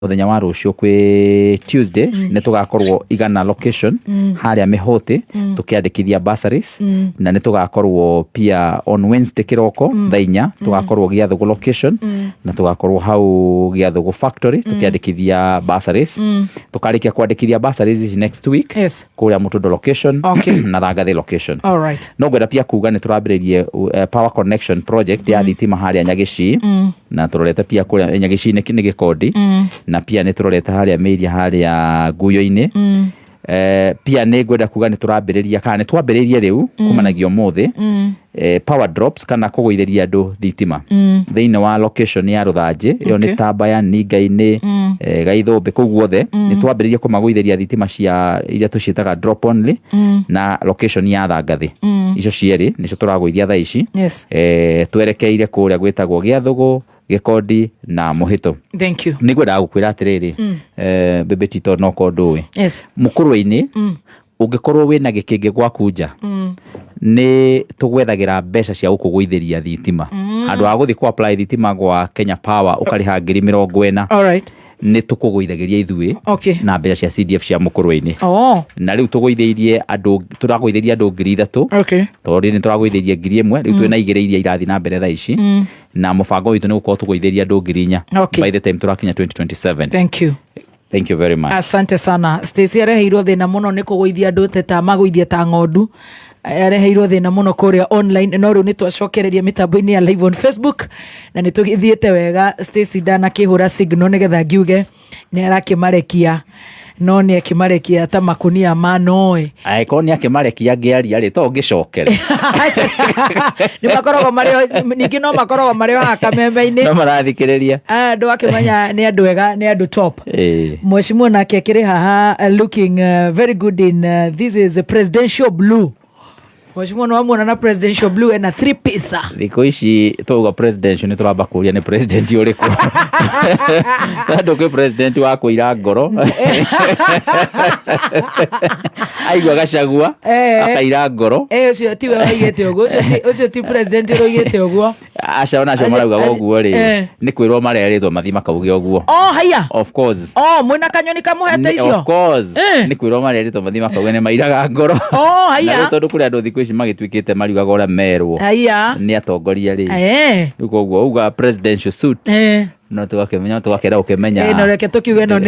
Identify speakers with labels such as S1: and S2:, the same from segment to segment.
S1: muthenya wa rucio kwi Tuesday ne tugakorwo igana location haria Mihoti tukiandikithia bursaries na ne tugakorwo pia on Wednesday kiroko thainya tugakorwo giathugu location na tugakorwo hau giathugu factory tukiandikithia bursaries tukarikia kuandikithia bursaries next week kuria Mutundo location na Thagathi location.
S2: All right.
S1: No gwenda pia kuga ne turambiririe power connection project ya thitima haria Nyagishi na turorete pia kuria Nyagishi ni Gikondi na pia ne turorete haria Meiria haria Guyo-ini pia ne gwenda kuga ne turambiriria kana twambiririe riu kumanagio mothe power drops kana kugoitheria andu thitima thiini wa location ya Ruthanji iyo ni Tambaya Ningai-ini Gaithombe kuguothe ni twambiririe kumagoitheria thitima cia iria tucitaga drop only na location ya Thagathi icio cieri nicio turagoithia thaa ici twerekeire kuria gwitagwo Giathugu Gikondi na Muhito.
S2: Thank you.
S1: Nigwenda gukwira atiriri Bebe Tito no kondowe mukurwe-ini ungikorwo wina gikingi gwaku nja ni tugwethagira mbeca cia gukugoitheria thitima andu a guthi ku apply thitima gwa Kenya Power ukariha 40,000.
S2: All right.
S1: ni tukugoithagiria ithui na mbeca cia CDF cia mukurwe-ini na riu tugoitheirie andu turagoitheria andu 3,000 tori ni turagoitheria 1,000 riu twina igereiria irathi na mbere thaa ici na mubango witu ni gukorwo tugoitheria andu 4,000 by the time turakinya 2027.
S2: Thank you.
S1: Thank you very much.
S2: Asante sana. Stacy areheirwo thina muno ni kugoithia andu teta magoithia ta ng'ondu areheirwo thina muno kuria online no riu ni twacokereria mitambo-ini ya live on Facebook na ni tugithiete wega. Stacy dana kihura signal nigetha ngiuge ni arakimarekia no ni akimarekia ta makunia manoe
S1: aiko ni akimarekia ngiaria ri to ngicokere
S2: ni makorogo mario ningi no makorogo mario Kameme-ini
S1: no marathikiriria
S2: andu akimanya ni andu ega ni andu top. Mheshimiwa nake akiri haha looking very good in this is a presidential blue. Mheshimiwa no amona na presidential blue and a 3-piece.
S1: Thiko ici tuga presidential ni turamba kuria ni president uriku ndu ke president wa kuira ngoro aigwa Gachagua akaira ngoro
S2: ucio ti we waigete uguo ucio ti president roigete uguo
S1: aca ona acio marauga uguo ri ni kwirwo mareritwo mathi makauge uguo
S2: haya
S1: of course
S2: mwina kanyoni kamuhete icio
S1: of course ni kwirwo mareritwo mathi makauge ni mairaga ngoro
S2: haya
S1: na tondu kuri andu thiko ici magitwikite mariugaga ora merwo
S2: haya
S1: ni atongoria ri uguo uguo uga presidential suit no tugakemenya tugakera ukemenya
S2: no reke tukiuge no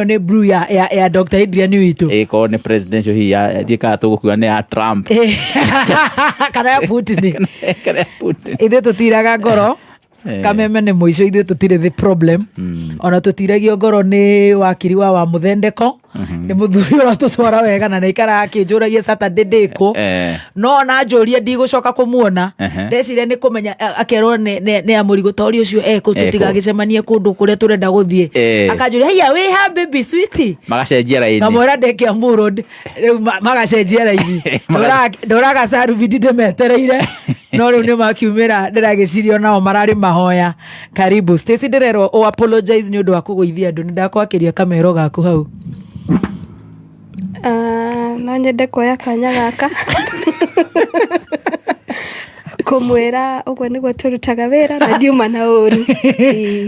S2: ni blue ya Dr. Adrian witu
S1: ko ni presidential hi ya dika tugukuwa ni ya Trump
S2: kana ya Putin ithe tutiraga ngoro Kameme ni muico ithe tutire the problem ona tutiragio ngoro ni wakiri wa Muthendeko ni muthuri ora tutwara wega na ikara akinjuragia Saturday ndiko no na njuria ndigucoka kumuona ndecire ni kumenya akerwo ni amurigo tori ucio tutigagicemanie kundu kuria turenda guthie akanjuria hiya we ha baby sweetie
S1: magacenjia raini
S2: na mwera ndeke amurod magacenjia raini ndoraga saru bidide metereire no riu ni makiumira ndiragicirio nao marari mahoya. Karibu Stacy ndirero o apologize ni undu wa kugoithia andu ndakwakiria kamero gaku hau
S3: no nyende kuoya kanya gaka kumwira uguo niguo turutaga wira na ndiuma na uru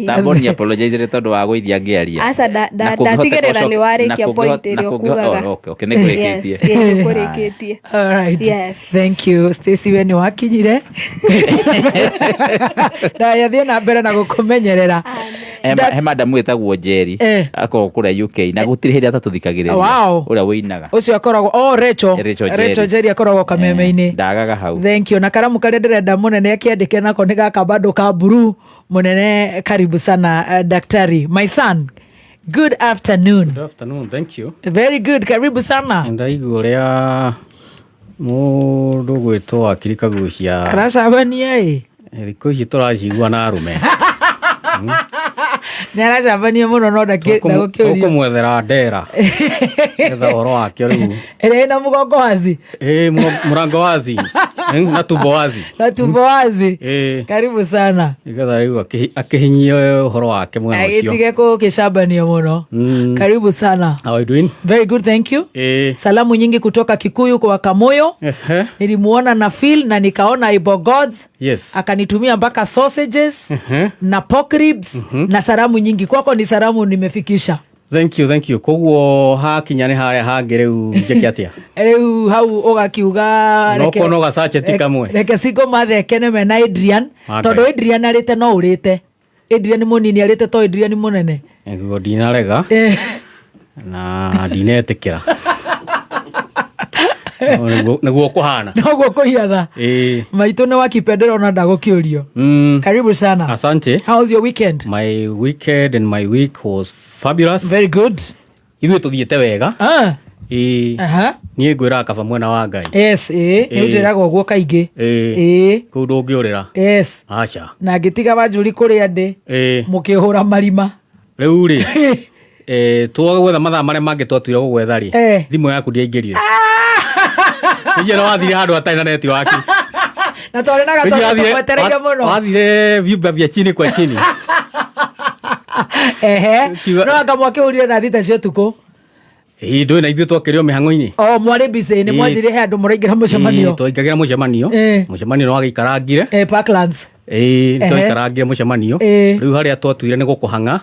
S1: tamboni apologize tondu wa goithia ngiaria
S3: asa ndatigirira ni warikia point irio kugaga
S1: okay nikurikitie
S3: kurikitie.
S2: All right.
S3: Yes.
S2: Thank you Stacy we ni wakinyire na yathie na mbere na gukumenyerera
S1: he madam wetagwo Jerry akoro kure UK na gutire hindi atatuthikagiriria uria winaga
S2: ucio akoragwo Rachel Jerry akoragwo Kameme-ini
S1: ndagaga hau.
S2: Thank you na karamu kare ndirenda munene akiandike nako ni gaka bado ka blue munene. Karibu sana daktari my son. Good afternoon.
S4: Good afternoon, thank you.
S2: Very good, karibu sana.
S4: Ndaigu uria mundu gwitwo akirika gucia
S2: aracabania
S4: thiko ici turacigua na arume
S2: ni aracabania muno no ndakiuria
S4: tukumwethera ndera etha horo wake riu
S2: ere na mugongo wazi
S4: murango wazi na tumbo wazi.
S2: Na tumbo wazi. Karibu sana.
S4: Igatha riu akihinyia horo wake mwena ucio.
S2: Agitige ko kicambania muno. Karibu sana.
S4: How are you doing?
S2: Very good, thank you. Salamu nyingi kutoka Kikuyu kwa Kamoyo. Nilimuona na Phil na nikaona Ibo Gods.
S4: Yes.
S2: Akanitumia mpaka sausages na pork ribs na salamu nyingi. Kwako ni salamu nimefikisha.
S4: Thank you. Koguo hakinyane haria hangi riu njeke atia.
S2: Riu hau ugakiuga
S4: reke. No gasache ti kamwe.
S2: Reke sigo mathekene me na Adrian. Todo Adrian arite no urite. Adrian munini arite to Adrian munene.
S4: Ego dinarega. Na dinetekera. Naguo kuhana.
S2: Naguo kuhiatha. Maitu ni wakipendera ona ndagukiurio. Karibu sana.
S4: Asante.
S2: How was your weekend?
S4: My weekend and my week was fabulous.
S2: Very good.
S4: Ithuĩ tuthiĩte wega. Niĩ ngwĩra kaba mwena wa Ngai.
S2: Yes, nĩ ũnjĩraga ũguo kaingĩ.
S4: Kũu ndũngĩũrĩra.
S2: Yes.
S4: Acha.
S2: Na ngĩtiga Wanjũri kũrĩa ndĩ. Mũkĩhũra marima.
S4: Rĩu rĩ. Twagwetha mathaa marĩa mangĩ twatuire gũgwetha rĩ. Thimũ yaku ndĩaingĩrire. Nĩje no wathire handũ hatarĩ na netiwaki.
S2: Na twarĩ na gatoro twetereire mũno.
S4: Wathire vyumba vya chini kwa chini.
S2: No anga mwakĩhũrire na thita cia ũtukũ.
S4: Ndũĩ na ithuĩ twakĩrĩo mĩhang'o-inĩ.
S2: Mwarĩ mbica-inĩ nĩ mwanjĩrire he andũ mũraingĩra mũcemanio.
S4: Twaingagĩra mũcemanio. Mũcemanio nĩ wagĩikarangire.
S2: Parklands.
S4: Twaikarangira mũcemanio. Rĩu harĩa twatuire nĩ gũkũhang'a.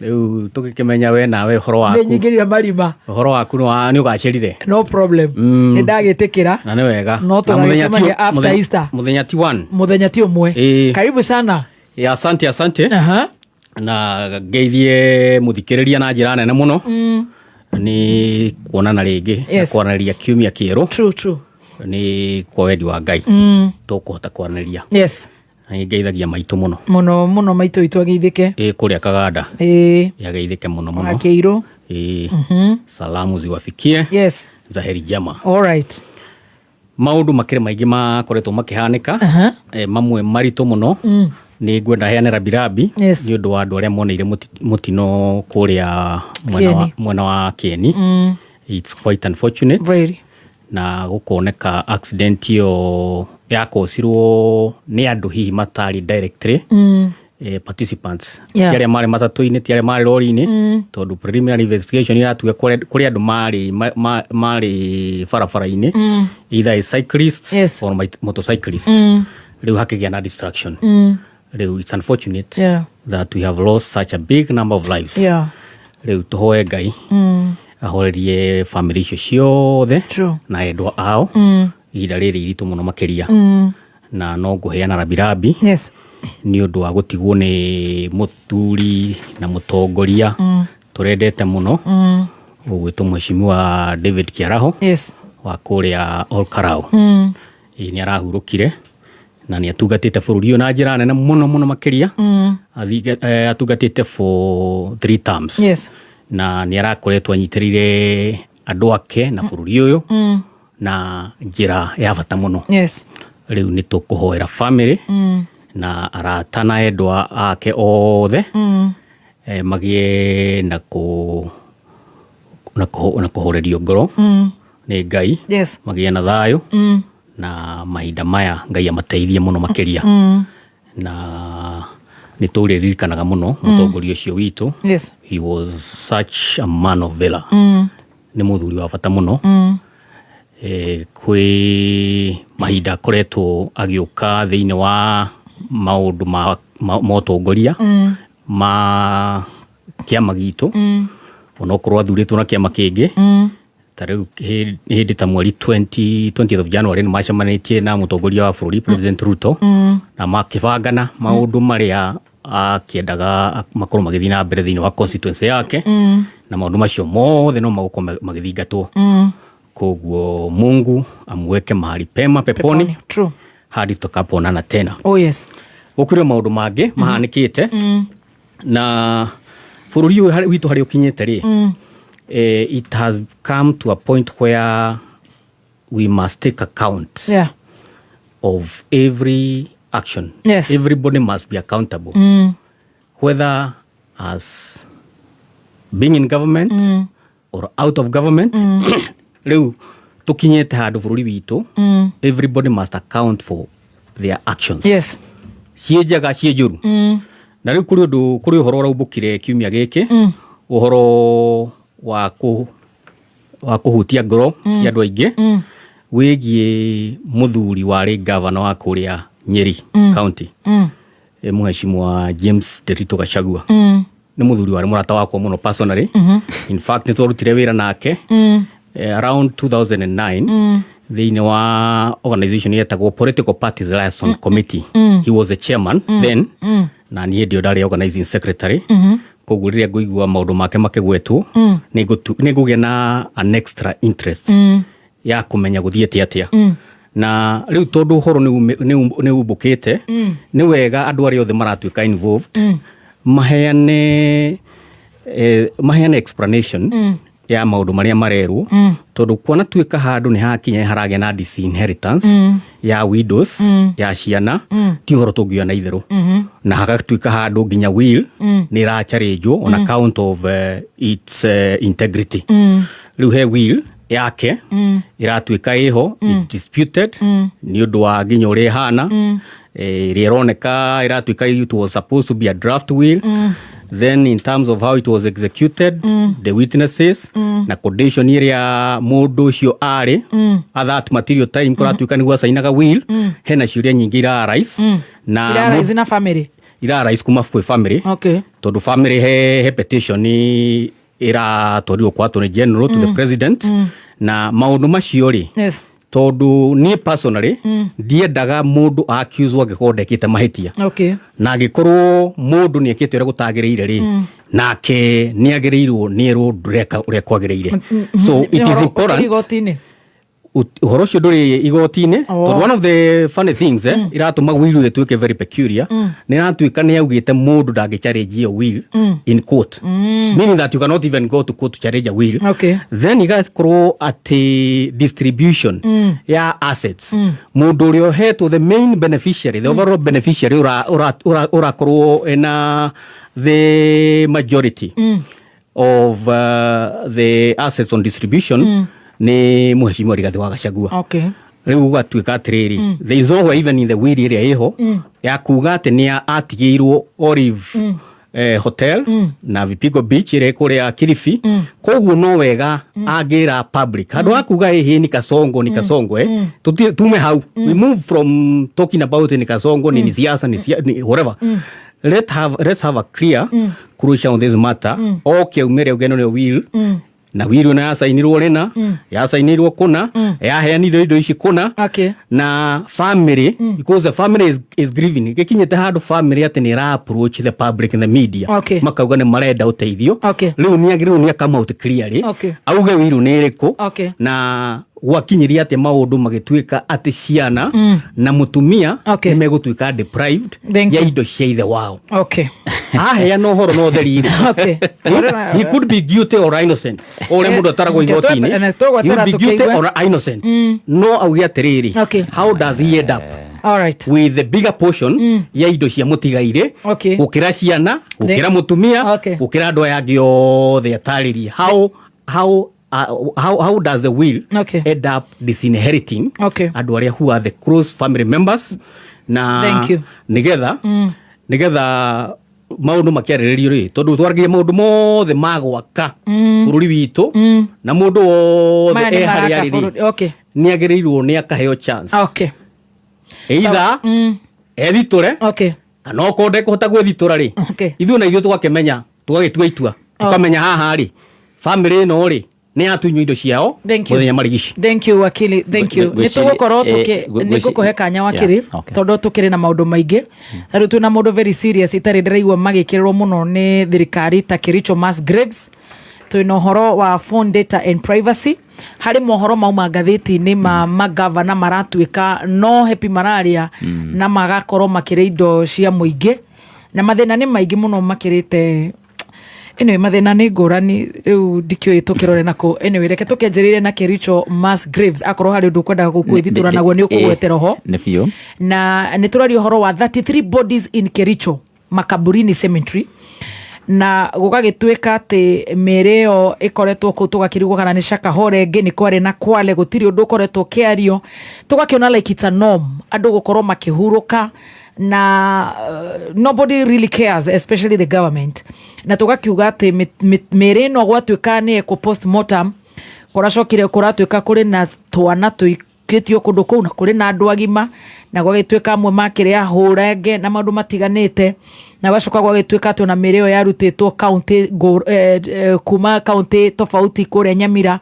S4: Rĩu tũgĩkĩmenya we nawe ũhoro waku.
S2: Nĩnyingĩrire marima.
S4: Ũhoro waku nĩ ũgacĩrire.
S2: No problem. Nĩ ndagĩtĩkĩra.
S4: Na nĩ wega.
S2: No tũgagĩcemania after Easter.
S4: Mũthenya ti one.
S2: Mũthenya ti ũmwe. Karibu sana.
S4: Asante. Na ngeithie mũthikĩrĩria na njĩra nene mũno. Nĩ kuonana rĩngĩ na kwaranĩria kiumia kĩerũ.
S2: True.
S4: Nĩ kwa wendi wa Ngai. Tũkũhota kwaranĩria.
S2: Yes.
S4: Ngeithagia maitũ mũno.
S2: Mũno maitũ itu ageithĩke.
S4: Kũrĩa Kaganda. Yageithĩke mũno.
S2: Akĩirũ.
S4: Salamu ziwafikie.
S2: Yes.
S4: Zaheri njema.
S2: All right.
S4: Maũndũ makĩrĩ maingĩ makoretwo makĩhanĩka. Mamwe maritũ mũno. Nĩ ngwenda heane rabirabi nĩ ũndũ wa andũ arĩa moneire mũtino kũrĩa mwena wa Kieni. It's quite unfortunate.
S2: Very.
S4: Na gũkoneka accident ĩyo yakosirwo nĩ andũ hihi matarĩ directly participants. Ti arĩa marĩ matatũ-inĩ, ti arĩa marĩ rori-inĩ, tondũ preliminary investigation iratuga kũrĩ andũ marĩ barabara-inĩ, either a cyclist or motorcyclist. Rĩu hakĩgĩa na distraction. Rĩu it's unfortunate that we have lost such a big number of lives. Rĩu tũhoe Ngai ahorerie family icio ciothe na endwa ao ihinda rĩrĩ iritũ mũno makĩria. Na no ngũheana rabirabi nĩ ũndũ wa gũtigwo nĩ mũthuri na mũtongoria tũrendete mũno ũgwĩtwo Mheshimiwa David Kiaraho wa kũrĩa Olkarau. Nĩ arahurũkire na nĩ atungatĩte bũrũri ũyũ na njĩra nene mũno makĩria. Atungatĩte for 3 terms. Na nĩ arakoretwo anyitĩrĩire andũ ake na bũrũri ũyũ na njĩra ya bata mũno. Rĩu nĩ tũkũhoera family na arata na endwa ake othe magĩe na kũhorerio ngoro nĩ Ngai, magĩe na thayũ na mahinda maya Ngai amateithie mũno makĩria. Na nĩ tũrĩririkanaga mũno mũtongoria ũcio witũ. He was such a man of valor. Nĩ mũthuri wa bata mũno. Kwĩ mahinda akoretwo agĩũka thĩinĩ wa maũndũ ma ũtongoria ma kĩama gitũ, onokorwo athurĩtwo na kĩama kĩngĩ. Ta rĩu hĩndĩ ta mweri 20th of January nĩ macemanĩtie na mũtongoria wa bũrũri President Ruto na makĩbangana maũndũ marĩa akĩendaga makorwo magĩthiĩ na mbere thĩinĩ wa constituency yake, na maũndũ macio mothe no magũkorwo magĩthingatwo. Koguo Mungu amweke mahali pema peponi hadi tutakapoonana tena. Gũkĩrĩ maũndũ mangĩ mahanĩkĩte na bũrũri ũyũ witũ harĩ ũkinyĩte rĩ, it has come to a point where we must take account of every action. Everybody must be accountable, whether as being in government or out of government. Rĩu tukinyete handu bururi witu everybody must account for their actions.
S2: Yes.
S4: Cienjaga cienjuru. Na riu kuri uhoro uraubukire kiumia giki uhoro wa kuhutia ngoro cia andu aingi wigie muthuri wari governor wa kuria Nyeri county Mheshimiwa James Nderitu Gachagua ni muthuri wari murata wakwa muno personally. In fact ni twarutire wira nake around 2009 thiini wa organization yetagwo Political Parties Liaison Committee. He was the chairman then na niĩ ndio ndari organizing secretary. Koguo riria nguigua maundu make makigwetwo ni ngugia na an extra interest ya kumenya guthiete atia. Na riu tondu horo ni ubukite ni wega andu ari othe maratuika involved maheane explanation ya maundu maria marerwo tondu kuona tuika handu ni hakinya harage na disinheritance ya widows ya ciana ti horo tungiona na itheru na hagatuika handu nginya will ni ra challenge on account of its integrity. Riu he will yake iratuika iho is disputed ni undu wa nginya uri hana rironeka iratuika it was supposed to be a draft will. Then in terms of how it was executed the witnesses na condition iria mundu cio ari at that material time kuratuika ni gwasainaga will hena ciuria nyingi ira rise na
S2: ira rise na family
S4: ira rise kuma kwa family.
S2: Okay.
S4: Tondu family he petition ira torio kwa Attorney General to the president na maundu macio ri.
S2: Yes.
S4: Tondu ni personally ndiendaga mundu accuse agikondekite mahitia.
S2: Okay.
S4: Na agikorwo mundu ni ekite ure gutagireire ri nake ni agireirwo ni ru ndureka ure kwagireire. So it is important uhoro cio nduri igoti-ini tondu one of the funny things iratuma will ituike very peculiar ni ratuika ni augite mundu ndangicharage your will in court, meaning that you cannot even go to court to challenge a will.
S2: Okay.
S4: Then igakorwo at distribution ya assets mundu uri ohetwo the main beneficiary, the overall beneficiary urakorwo ena the majority of the assets on distribution ni Mheshimiwa Rigathi wa Gachagua.
S2: Okay.
S4: Riu gatuika atiriri there is always even in the will iria iho ya kuga ati ni atigirwo Olive hotel na Vipigo Beach ire kuria Kilifi. Koguo no wega agira public handu akuga hihi ni Kasongo tume how we move from talking about ni Kasongo ni siasa ni whatever. Let's have a clear crucial on this matter. Okay, umere ugeno ni will na will na yasainirwo rena yasainirwo kuna yaheanirwo indo ici kuna.
S2: Okay.
S4: Na family because the family is grieving gikinyete handu family ati ni ra approach the public and the media.
S2: Okay.
S4: Makauga ni marenda uteithio.
S2: Okay.
S4: Riu ni agirirwo ni come out clearly.
S2: Okay.
S4: Auge will ni iriku.
S2: Okay.
S4: Na wakinyiria ati maundu magituika ati ciana na mutumia ni megutuika deprived ya indo cia ithe wao.
S2: Okay.
S4: Ahea no horo no therire.
S2: Okay.
S4: He could be guilty or innocent. Ore mundu ataragwo igoti-ini. He would be guilty or innocent. No auge atiriri.
S2: Okay.
S4: How does he end up?
S2: All right.
S4: With the bigger portion ya indo cia mutigaire gukira ciana gukira mutumia gukira andu yangi othe atariri. How does the will end up disinheriting andu aria who are the close family members na nigetha maundu makiariririo ri tondu twargiye maundu mothe magwaka bururi witu na mundu wothe ehari ari ni agirirwo ni akaheo chance.
S2: Okay.
S4: Either editore kana okonde kuhota gwithitura ri ithu na ithu twakemenya twagitua itua tukamenya haha ri family no ri ni atunyu indo ciao muthenya marigici.
S2: Thank you wakili, thank you. Ni tugukorwo nikukuhe kanya wakili tondu tukiri na maundu maingi riu tuna maundu very serious itari ndiraigua magikirwo muno ni thirikari ta Kericho Mass Graves. Twina uhoro wa phone data and privacy hari mohoro mauma ngathiti-ini magavana maratuika no happy mararia na magakorwo makire indo cia muingi na mathina ni maingi muno makirite. Anyway, mathina ni ngurani riu ndikio itukirore nako. Anyway, reke tukenjerire na Kericho Mass Graves akorwo hari undu kwenda gukwithitura naguo ni ukugwetera ho na ni turari uhoro wa 33 bodies in Kericho Makaburini Cemetery na gũgagĩtuĩka atĩ mĩĩrĩ ĩyo ĩkoretwo kũu tũgakĩrigwo kana nĩ Shakahola ĩngĩ nĩ Kware na Kwale gũtirĩ ũndũ ũkoretwo kĩario tũgakĩona like it's a norm andũ gũkorwo makĩhurũka na nobody really cares especially the government na tũgakiuga atĩ mĩĩrĩ ĩno gwatuĩka nĩ eko postmortem kũracokire kũratuĩka kũrĩ na twana tũikĩtio kũndũ kũu na kũrĩ na andũ agima na gwagĩtuĩka amwe makĩrĩa hũrenge na maũndũ matiganĩte na gwacoka gwagĩtuĩka atĩ ona mĩĩrĩ ĩyo yarutĩtwo kaunti kuma kaunti tofauti kũrĩa Nyamira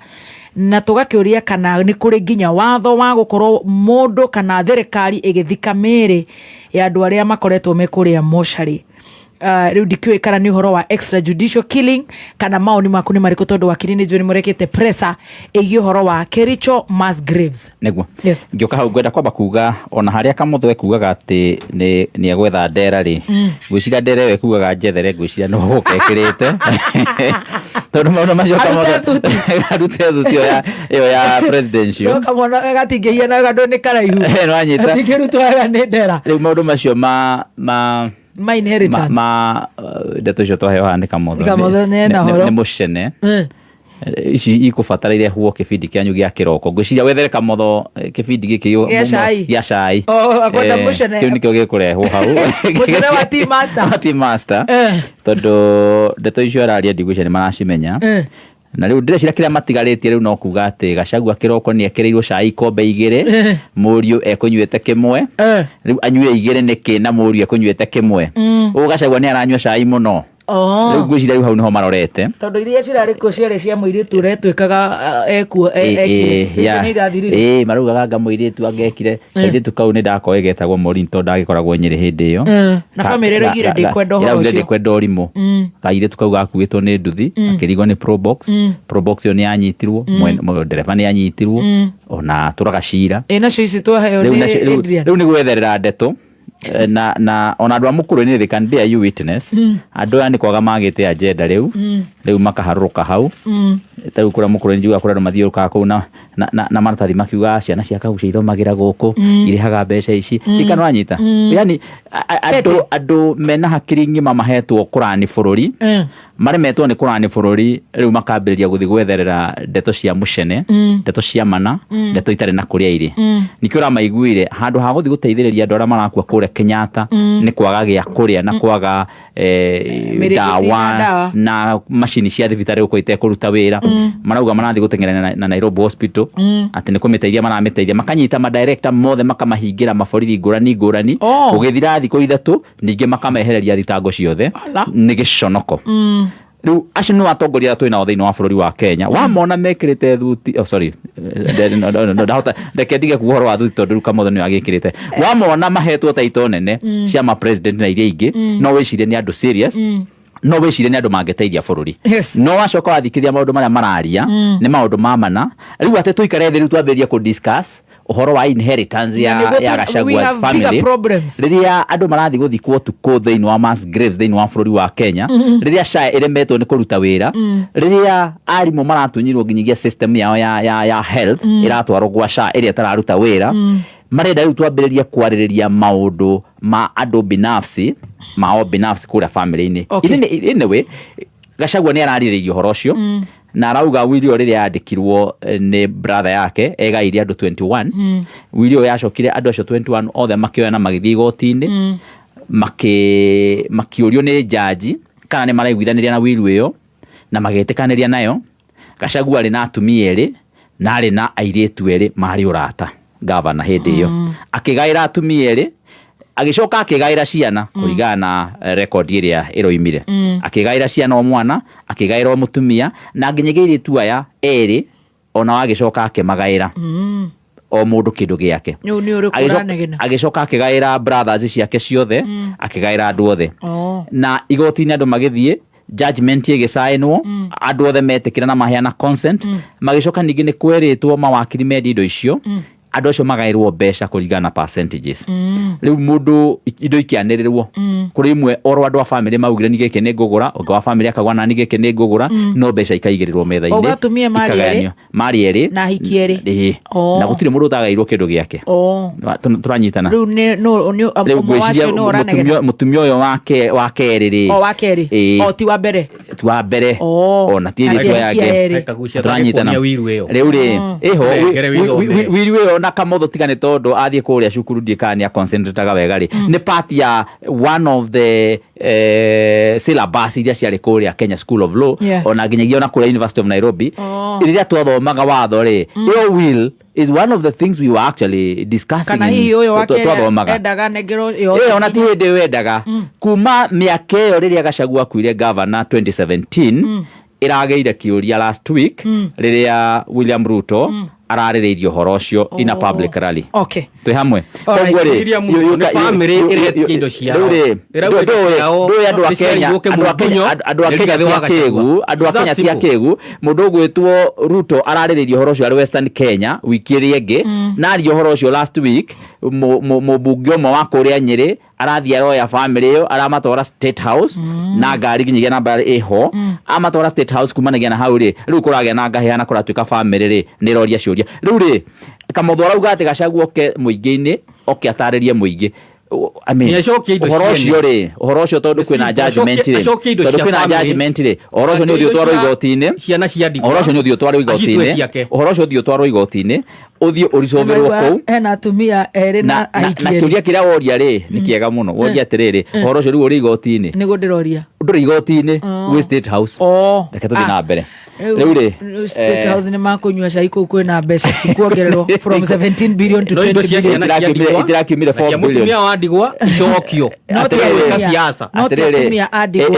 S2: na tũgakĩũria kana nĩ kũrĩ nginya watho wa gũkorwo mũndũ kana thirikari ĩgĩthika mĩĩrĩ ya andũ arĩa makoretwo me kũrĩa mocarĩ. Rĩu ndikĩũĩ kana nĩ ũhoro wa extrajudicial killing kana maoni maku nĩ marĩkũ tondũ wakiri nĩ njũĩ nĩ mũrekete pressure ĩgiĩ ũhoro wa Kericho mass graves.
S1: Nĩguo.
S2: Yes.
S1: Ngĩoka hau ngwenda kwamba kuga ona harĩa Kamũthĩ kugaga atĩ nĩ agwetha ndera rĩ ngwĩciria ndera ĩyo kugaga njethere ngwĩciria no gũkekĩrĩte tondũ maũndũ macio Kamũthĩ arute thuti ĩyo ya presidential
S2: kamwana gatingĩhia na gandũ nĩ karaihu
S1: no anyita
S2: gatingĩrutwo wega nĩ ndera.
S1: Rĩu maũndũ macio
S2: my inheritance
S1: ndeto icio twaheo haha nĩ Kamũthĩ nĩ mũcene ici ikũbatara huo kĩbindi kĩanyu gĩa kĩroko ngwĩciria wethere Kamũthĩ kĩbindi gĩkĩ gĩa cai kĩu nĩkĩo gĩkũrehwo hau
S2: mũcene wa
S1: team master tondũ ndeto icio araria ndigwĩciria nĩ maracimenya na rĩu ndĩreciria kĩrĩa matigarĩtie rĩu no kuga atĩ Gachagua kĩroko nĩ ekĩrĩirwo cai ikombe 2 mũriũ ekũnyuĩte kĩmwe rĩu anyue 2 nĩkĩ na mũriũ ekũnyuĩte kĩmwe ũguo Gachagua nĩ aranyua cai mũno rĩu ngwĩciria rĩu hau nĩho marorete
S2: tondũ iria cirarĩ kuo ciarĩ cia mũirĩtu ũretwĩkaga ekuo
S1: marugaga anga mũirĩtu angekire kairĩtu kau nĩ ndakorwo ĩgetagwo Morin tondũ ndagĩkoragwo Nyĩrĩ hĩndĩ ĩyo
S2: na bamĩrĩ ĩroigire ndĩkwenda ũhoro ũcio
S1: ndĩkwenda ũrimũ kairĩtu kau gakuĩtwo nĩ nduthi akĩrigwo nĩ probox ĩyo nĩ yanyitirwo ndereba nĩ yanyitirwo ona tũraga cira
S2: nacio ici twaheo nĩ Adrian
S1: rĩu nĩ gwetherera ndeto na ona andũ a mũkũrũ-inĩ they can bear you witness andũ aya nĩ kwaga magĩte agenda rĩu makaharũrũka hau ta rĩu kũrĩa mũkũrũ-inĩ njiuga kũrĩa andũ mathiũrũkaga kũu na maratathi makiuga ciana cia kahau ithomagĩra gũkũ irĩhaga mbeca ici ikano anyita yani andũ mena hakiri ng'ima mahetwo kũrani bũrũri maremetwo nĩ kũrani bũrũri rĩu makambĩrĩria gũthiĩ gwetherera ndeto cia mũcene ndeto cia mana ndeto itarĩ na kũrĩa irĩ nĩkĩo ũramaiguire handũ ha gũthiĩ gũteithĩrĩria andũ arĩa marakua kũrĩa Kenyatta nĩ kwaga gĩa kũrĩa na kwaga ndawa na macini cia thibitarĩ gũkũ itekũruta wĩra marauga marathiĩ gũteng'era na Nairobi hospital atĩ nĩ kũmĩteithia maramĩteithia makanyita madirector mothe makamahingĩra maborithi ngũrani gũgĩthira thikũ 3 ningĩ makamehereria thitango ciothe nĩ gĩconoko rĩu acio nĩ atongoria twĩ nao thĩinĩ wa bũrũri wa Kenya wamona mekĩrĩte thuti ndeke ndige kuga ũhoro wa thuti tondũ rĩu Kamũthĩ nĩ agĩkĩrĩte wamona mahetwo taito nene cia ma president na iria ingĩ no wĩcirie nĩ andũ serious no wĩcirie nĩ andũ mangĩteithia bũrũri no wacoka wathikĩrĩria maũndũ marĩa mararia nĩ maũndũ ma mana rĩu atĩ tũikare thĩ rĩu twambĩrĩrie kũ-discuss ũhoro wa inheritance ya Gachagua's family rĩrĩa andũ marathiĩ gũthikwo tukũ thĩinĩ wa mass graves thĩinĩ wa bũrũri wa Kenya rĩrĩa SHA ĩremetwo nĩ kũruta wĩra rĩrĩa arimũ maratunyirwo nginyagia system yao ya health ĩratwarwo gwa SHA ĩrĩa ĩtararuta wĩra marenda rĩu twambĩrĩrie kwarĩrĩria maũndũ ma andũ binafsi kũrĩa family-inĩ anyway Gachagua nĩ ararĩrĩirie ũhoro ũcio na arauga Willy rĩrĩa yandĩkirwo nĩ brother yake egaire andũ 21 Willy yacokire andũ acio 21 othe makĩoya na magĩthiĩ igoti-inĩ makĩũrio nĩ jaji kana nĩ maraiguithanĩria na Willy ĩyo na magĩtĩkanĩria nayo Gachagua arĩ na atumia erĩ na arĩ na airĩtu erĩ marĩ ũrata gavana hĩndĩ ĩyo akĩgaĩra atumia erĩ agĩcoka akĩgaĩra ciana kũringana na rekodi ĩrĩa ĩroimire akĩgaĩra ciana o mwana akĩgaĩra o mũtumia na nginyagia airĩtu aya erĩ ona agĩcoka akĩmagaĩra o mũndũ kĩndũ gĩake agĩcoka akĩgaĩra brothers ciake ciothe akĩgaĩra andũ othe na igoti-inĩ andũ magĩthiĩ judgment ĩgĩcaĩnwo andũ othe metĩkĩra na maheana consent magĩcoka ningĩ nĩ kwerĩtwo mawakiri mendi indo icio andå acio magairwo mbeca kũringana na percentages rĩu mũndũ indo ikianĩrĩrwo kũrĩ imwe oro andũ a family maugire ni gĩkĩ nĩ ngũgũra ũngĩ wa family akagwa na ni gĩkĩ nĩ ngũgũra no mbeca ikaigĩrĩrwo metha-inĩ
S2: ũgatumia mari erĩ
S1: na hiki erĩ na gũtirĩ mũndũ ũtagairwo kĩndũ gĩake tũranyitana rĩu mũtumia ũyũ wa kerĩ
S2: ti wa mbere
S1: ona ti rĩtwa yake tũranyitana rĩu wiri ũyũ na kamotho tigane tondũ athiĩ kũrĩa cukuru ndiĩkaga nĩ aconcentrataga wega nĩ part ya one of the syllabus iria ciarĩ kũrĩa Kenya School of Law ona nginyagia ona kũrĩa University of Nairobi rĩrĩa twathomaga watho your will is one of the things we were actually discussing.
S2: Kana hii ũyũ wake endaga negero
S1: ona ti hĩndĩ wendaga kuma mĩaka ĩyo rĩrĩa Gachagua akuire governor 2017 ĩrageire kĩũria last week rĩrĩa William Ruto ararĩrĩirie ũhoro ũcio in a public rally.
S2: Okay.
S1: Twĩ hamwe.
S4: Koguo rĩ family ĩrĩa indo ciao. Ndũĩ andũ a Kenya ti akĩgu mũndũ ũgwĩtwo Ruto ararĩrĩirie ũhoro ũcio arĩ Western Kenya wiki ĩrĩa ĩngĩ na aria ũhoro ũcio last week mũmbunge ũmwe wa kũrĩa Nyĩrĩ arathia roya family ĩyo aramatwara State House na ngari nginyagia namba ĩho amatwara State House kumanagia na hau rĩu kũragĩa na ngahĩana kũratuĩka family nĩ roria ciũria rĩu Kamotho arauga atĩ Gachagua oke mũingĩ-inĩ oke atarĩrie mũingĩ ũhoro ũcio tondũ kwĩna judgment ũhoro ũcio nĩ ũthiĩ ũtwarwo igoti-inĩ ũthiĩ ũricoverwo kũu
S2: hena atumia erĩ na ahiki erĩ
S1: na kĩũria kĩrĩa woria nĩ kĩega mũno woria atĩrĩrĩ ũhoro ũcio rĩu ũrĩ igoti-inĩ
S2: nĩguo ndĩroria
S1: ndũrĩ igoti-inĩ gwĩ State House reke tũthiĩ na mbere
S2: rĩu State House nĩ makũnyua cai kũu kwĩna mbeca cikuongererwo from 17 billion to 20 billion
S1: itirakĩumire 4 billion
S4: mutumia wa ndigwa icokio atĩrĩrĩ siasa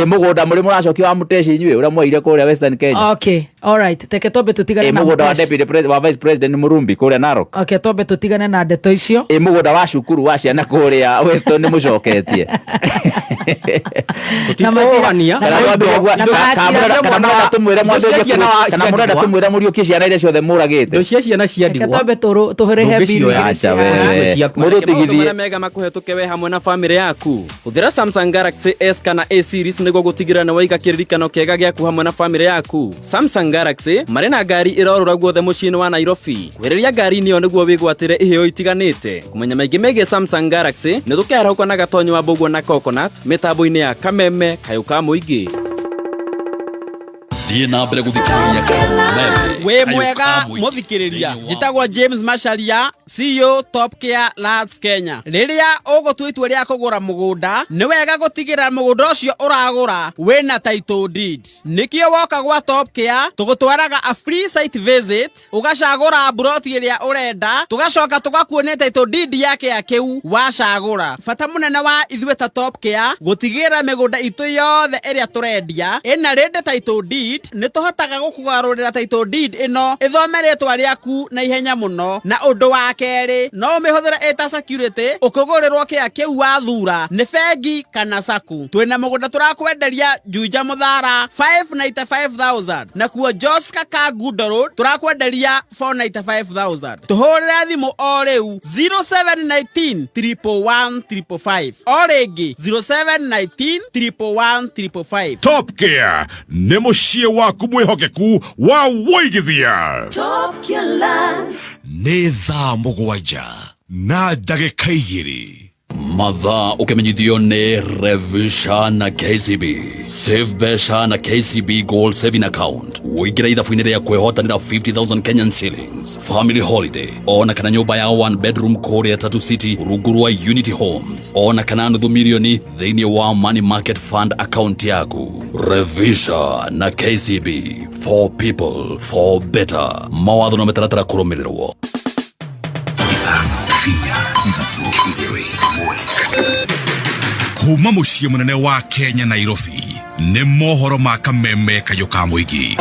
S1: mũgũnda mũrĩ mũracokio wa Muteci inyuĩ ũrĩa mwaire kũrĩa Western Kenya.
S2: Okay, all right, teke tombe tutigane na
S1: mũgũnda wa deputy president wa vice president Murumbi kũrĩa Narok.
S2: Okay, tombe tutigane na ndeto icio.
S1: Mũgũnda wa cukuru wa ciana kũrĩa Western nĩ mũcoketie
S4: na macihania
S1: kana mũrenda tũmwĩre mũriũkie ciana iria ciothe mũragĩte
S4: ndo cia ciana cia ndigwa
S2: tombe tũrehe bill
S1: mũndũ tigithie
S5: mega makuhetũke we hamwe na family yaku hũthĩra Samsung Galaxy S kana A series nĩguo gũtigĩrĩra nĩ waiga kĩririkano kĩega gĩaku hamwe na family yaku. Samsung Galaxy marĩ na ngari ĩrorũra guothe mũciĩ-inĩ wa Nairobi. Kuhĩrĩria ngari-inĩ ĩyo nĩguo wĩgwatĩre iheo itiganĩte. Kũmenya maingĩ megiĩ Samsung Galaxy nĩ tũkĩarahũka na gatonyo wa Mbũgua na Coconut mĩtambo-inĩ ya Kameme kayũ ka mũingĩ.
S6: We mwega muthikiriria njitagwo James Macharia CEO Top Care Lands Kenya. Riria ugutua itua ria kugura mugunda ni wega gutigira mugunda ucio uragura wina title deed. Nikio woka gwa Top Care tugutwaraga a free site visit ugacagura broti iria urenda tugacoka tugakuonia title deed yake ya kiu wacagura. Bata munene wa ithuĩ ta Top Care gutigira migunda itu yothe iria turendia ina ready title deed ni tuhotaga gukugarurira title deed ino ithome ritwa riaku na ihenya muno. Na undu wa keri no mihũthĩre eta security ukugurirwo kia kiu wathura ni bengi kana saku. Twina mugunda turakwenderia Juja Muthara 595,000 na kuo Joska Kagundo Road turakwenderia 495,000. Tuhurira thimu o riu 0719 111 o ringi 0719 111
S7: Top Care nĩ mũciĩ waku mwĩhokeku wa woigithia.
S8: Top Care Lands
S7: nĩ thaa mũgwanja na ndagĩka 2
S9: mathaa ũkĩmenyithio nĩ Revisha na KCB. Save Besha na KCB Gold Saving Account. Wĩingĩra ithabu-inĩ rĩa kwĩhotanĩra 50,000 Kenyan shillings. Family holiday. Ona kana nyũmba ya 1 bedroom kũrĩa Tatu City rungu rwa Unity Homes. Ona kana nuthu milioni thĩinĩ wa Money Market Fund account yaku. Revisha na KCB. For people, for better. Mawatho na mĩtaratara kũrũmĩrĩrwo.
S7: Kuma mũciĩ mũnene wa Kenya Nairobi nĩ mohoro ma kameme kayo ka mũingĩ.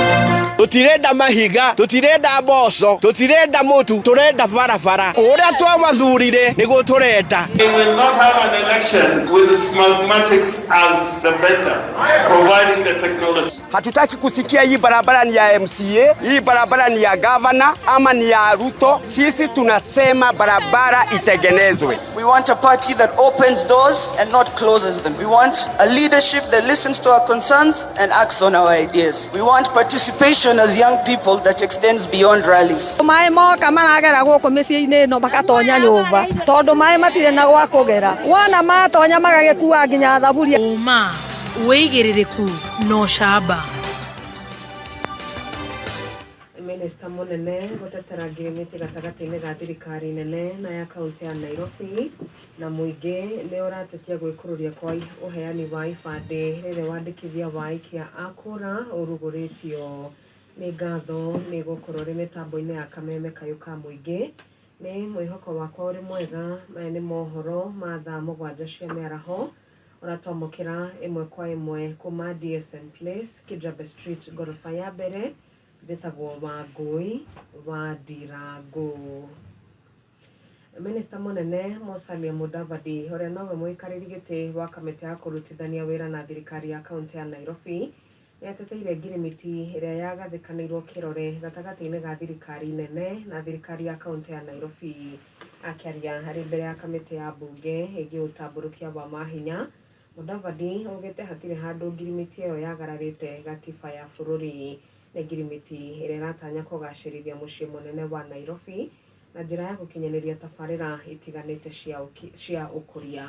S10: Tutirenda mahiga, tutirenda mboco, tutirenda mutu, turenda barabara. Uria twamathurire niguo turenda.
S11: We will not have an election with its mathematics as the vendor providing the technology.
S10: Hatutaki kusikia hii barabara ni ya MCA, hii barabara ni ya governor ama ni ya Ruto. Sisi tunasema barabara itengenezwe.
S12: We want a party that opens doors and not closes them. We want a leadership that listens to our concerns and acts on our ideas. We want participation as young people that extends beyond rallies.
S13: Mai moka maragera guku micii-ini no makatonya nyumba tondu mai matire na gwa kugera wona matonya magagikua nginya thaburia
S14: uma weigiririku no shaba.
S15: Minista munene gutetera ngirimiti gatagati-ini ga thirikari nene na ya kaunti ya Nairobi na muingi ni uratetia gwikururia kwa uheani wa ibande rire wandikithia wa aikia a kura uruguritio ni ngatho ni gukorwo ri mitambo-ini ya kameme kayo ka muingi ni mwihoko wakwa uri mwega. Maya ni mohoro ma thaa 7 cia miaraho uratomokera imwe kwa imwe kuma DSM Place Kijabe Street gorofa ya mbere jetagwo Wangui wa Ndirangu. Minista munene Musalia Mudavadi uria nowe muikariri giti wa kamiti ya kurutithania wira na thirikari ya kaunti ya Nairobi yateteire ngirimiti iria yagathikanirwo kirore gatagati-ini ga thirikari nene na thirikari ya kaunti ya Nairobi. Akiaria hari mbere ya kamiti ya bunge igi utamburukia wa mahinya, Mudavadi augite hatire handu ngirimiti iyo yagararite gatiba ya bururi. Nĩ ngirimiti ĩrĩa ĩratanya kũgacĩrithia mũciĩ mũnene wa Nairobi na njĩra ya gũkinyanĩria tabarĩra itiganĩte cia ũkũria.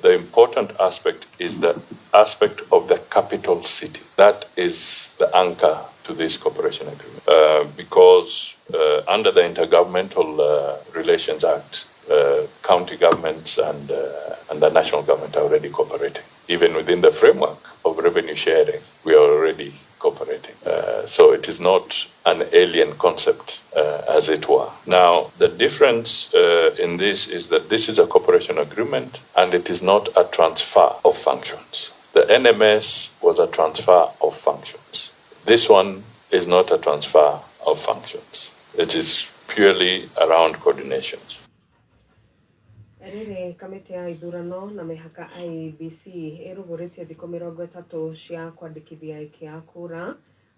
S16: The important aspect is the aspect of the capital city. That is the anchor to this cooperation agreement. Because under the Intergovernmental Relations Act, county governments and the national government are already cooperating. Even within the framework of revenue sharing, we are already cooperating. So it is not an alien concept, as it were. Now, the difference in this is that this is a cooperation agreement and it is not a transfer of functions. The NMS was a transfer of functions. This one is not a transfer of functions. It is purely around coordination.
S15: Riri kamiti ya ithurano na mihaka IEBC iruguritie thikũ 30 cia kwandĩkithia aikia a kura.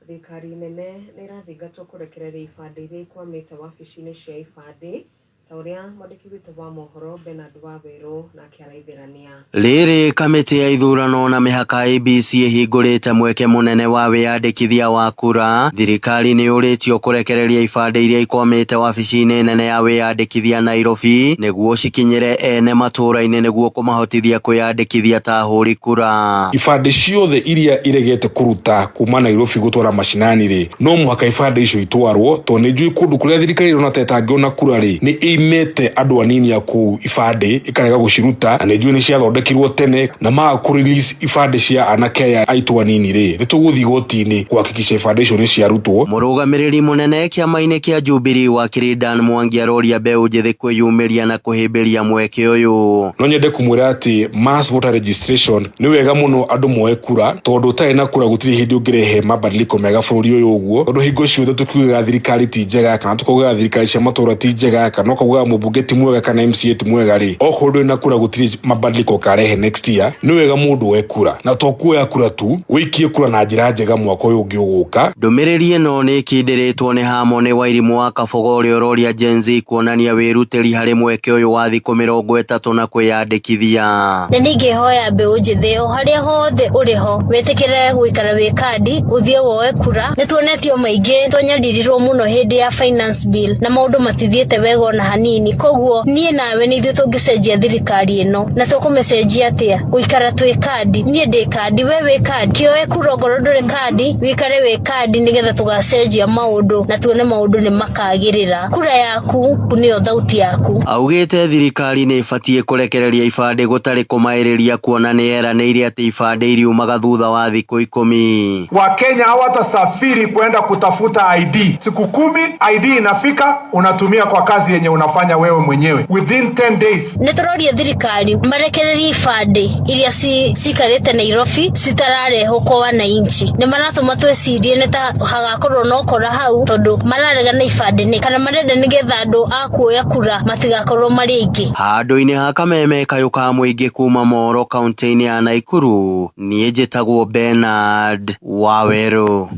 S15: Thirikari nene nĩ irathingatwo kũrekereria ibande iria ikwamĩte wabici-inĩ cia ibande ta uria mwandĩki witũ wa mohoro Bernard Waweru na akĩaraithĩrania.
S17: Rĩrĩ kamĩtĩ ya ithurano na mĩhaka IEBC ĩhingũrĩte mweke mũnene wa wĩyandĩkithia wa kura. Thirikari nĩ yũrĩtio kũrekereria ibande iria ikwamĩte wabici-inĩ nene ya wĩyandĩkithia Nairobi nĩguo cikinyĩre ene matũũra-inĩ nĩguo kũmahotithia kwĩyandĩkithia ta ahũri kura.
S18: Ibande ciothe iria iregete kũruta kuma Nairobi gũtwara macinani-rĩ no mũhaka ibande icio itwarwo tondũ nĩ njũĩ kũndũ kũrĩa thirikari ĩrona ta ĩtangĩona kura-rĩ nĩ imete andũ anini a ku ibande ikarega guciruta na nĩnjũĩ nĩ ciathondekirwo tene na maga ku release ibande cia anake aya aitũ anini rĩ nĩtũgũthiĩ igoti-inĩ kuhakikisha ibande icio nĩ ciarutwo.
S17: Mũrũgamĩrĩri mũnene kĩama-inĩ kĩa Jubilee wakiri Dan Mwangi aroria mbeũ njĩthĩ kwĩyumĩria na kũhĩmbĩria mweke ũyũ.
S18: No nyende kumwĩra atĩ mass voter registration nĩ wega mũno andũ moe kura tondũ ũtarĩ na kura gũtirĩ hĩndĩ ũngĩrehe mabadiliko mega bũrũri ũyũ ũguo tondũ hingo ciothe tũkiugaga thirikari ti njega kana tũkaugaga thirikari cia matũũra ti njega kana ũkaugaga mũmbunge ti mwega kana MCA ti mwega rĩ oho ndũrĩ na kura gũtirĩ mabadiliko karehe next year. Nĩ wega mũndũ we kura na to kuoya kura tu wĩikie kura na njĩra njega mwaka ũyũ ũngĩ ũgũka.
S17: Ndũmĩrĩri ĩno nĩ ĩkindĩrĩtwo nĩ Harmony Wairimu wa Kabogo ũrĩa ũroria Gen Z kuonania wĩrutĩri harĩ mweke ũyũ wa thikũ 30 na kwĩyandĩkithia.
S19: Na ningĩhoya mbeũ njĩthĩ o harĩa hothe ũrĩ ho wĩtĩkĩre gũikara wĩ kandi ũthiĩ woe kura. Nĩ tuonetio maingĩ twanyaririrwo mũno hĩndĩ ya finance bill na maũndũ matithiĩte wega ona hanini, koguo niĩ nawe nĩ ithuĩ tũngĩcenjia thirikari ĩno na tũkũmĩcenjia atĩa gũikara twĩ kandi. Niĩ ndĩ kandi we wĩ kandi kĩoe kura ongorwo ndũrĩ kandi wĩikare wĩ kandi nĩgetha tũgacenjia maũndũ na tuone maũndũ nĩ makagĩrĩra. Kura yaku nĩyo thauti yaku.
S17: Augĩte thirikari nĩ ĩbatiĩ kũrekereria ibande gũtarĩ kũmaĩrĩria kuona nĩ eranĩire atĩ ibande iriumaga thutha wa thikũ 10.
S20: Wakenya hawatasafiri kwenda kutafuta ID. Siku 10 ID inafika unatumia kwa kazi yenye una unafanya wewe mwenyewe within 10 days.
S19: Nitororia thirikari marekererie ifande iria cikarite Nairobi citarareho kwa wananchi. Ni maratuma twecirie nita hagakorwo no kora hau tondu mararega na ifande ni kana marenda nigetha andu akuoya kura matigakorwo mari aingi.
S17: Handu-ini ha kameme kayuka muingi kuma Moro kaunti-ini ya Naikuru nie njitagwo Bernard Waweru.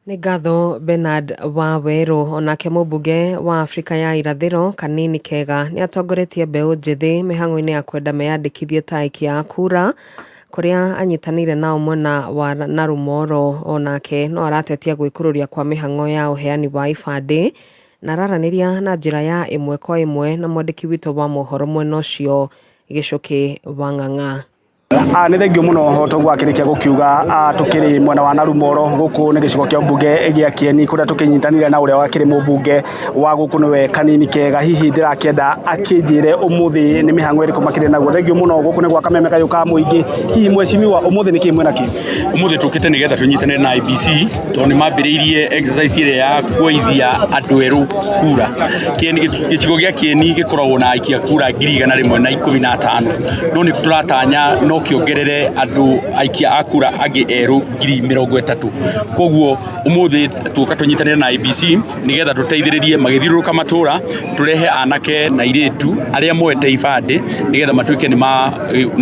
S15: Nĩ ngatho Bernard Waweru. Onake mũmbunge wa Afrika ya Irathĩro Kanini Kega nĩ atongoretie mbeũ njĩthĩ mĩhang'o-inĩ ya kwenda meyandĩkithie ta aikia a kura kuria anyitanĩire nao mwena wa Narumoro. Onake no aratetia gwĩkũrũria kwa mĩhang'o ya ũheani wa ibandĩ na araranĩria na njĩra ya ĩmwe kwa ĩmwe na mwandĩki witũ wa mohoro mwena ũcio Gĩcũkĩ Wang'ang'a.
S21: Nĩ thengio mũno toguo akĩrĩkia gũkiuga tukĩrĩ mwena wa Narumoro gũkũ nĩ gĩcigo kĩa mbunge gĩa Kieni kũrĩa tũkĩnyitanĩire na ũrĩa wakĩrĩ mũmbunge wa gũkũ nĩwe Kanini Kega. Hihi ndĩrakĩenda akĩnjĩre ũmũthĩ nĩ mĩhang'o ĩrĩkũ makĩrĩ naguo. Thengio mũno gũkũ nĩ gwa kameme kayũka mũingĩ. Hihi mwecimiwa ũmũthĩ nĩ kĩĩ mwena kĩ?
S22: Ũmũthĩ tũkĩte nĩgetha tũnyitanĩre na IBC tondũ nĩ mambĩrĩirie exercise ĩrĩa ya kuoithia andũ erũ kura. Gĩcigo gĩa Kieni gĩkoragwo na aikia kura 115,000 no nĩ tũratanya no kiongerere andu aikia akura agi eru 30,000. Koguo umuthi tuka tunyitanira na IBC nigetha tuteithiririe magithiruruka matura turehe anake na iretu aria moete ibande nigetha matuike ni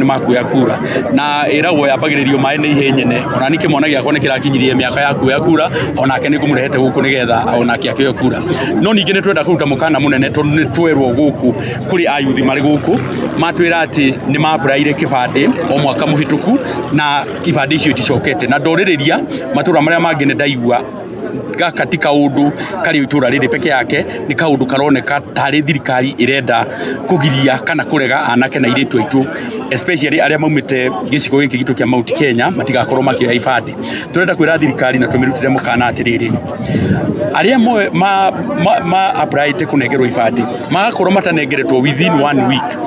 S22: makuya kura na irago yambagiririo mai ni ihenyene ona nike mwana giakwa ni kirakinyirie miaka ya kuya kura onake ni kumurehete guku nigetha onake akioya kura no ningi ni twenda kuruta mukana munene tondu ni twerwo guku kuri ayuthi mari guku matwira ati ni maapuraire kibande mwaka muhituku na kibande icio iticokete na ndoririria matura maria mangi ne ndaigua katika undu kari itura riri peke yake ni kaundu karoneka tari thirikari irenda kugiria kana kurega anake na iritu aitu especially aria maumite gicigo giki gitu kia Mount Kenya matigakorwo makioya ibande. Turenda kwira thirikari na tumirutire mukana atiriri aria ma apply kunengerwo ibande magakorwo matanengeretwo within 1 week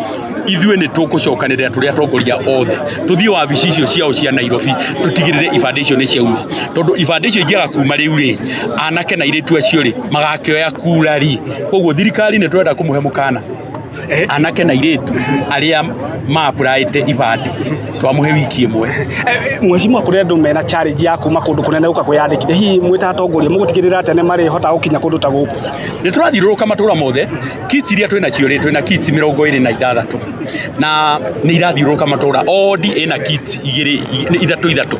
S22: ithuĩ nĩ tũkũcokanĩrĩra tũrĩa atongoria othe tũthiĩ wabici icio ciao cia Nairobi tũtigĩrĩre ibande icio nĩ ciauma tondũ ibande icio ingĩaga kuma rĩu rĩ anake na airĩtu acio rĩ magakĩoya kura rĩ. Koguo thirikari nĩ twenda kũmũhe mũkana anake na airĩtu aria maapplyĩte ibande twamuhe wiki ĩmwe.
S21: Mheshimiwa kũrĩ andũ mena challenge ya kuma kũndũ kũnene gũka kwĩyandĩkithia hihi mwĩta atongoria mũgũtigĩrĩra atĩ nĩ marĩ hota gũkinya kũndũ ta gũkũ.
S22: Nĩ tũrathiũrũrũka matũra mothe kits iria twĩna cio rĩ twĩna kits 26 na nĩ irathiũrũrũka matũra odi ĩna kits 3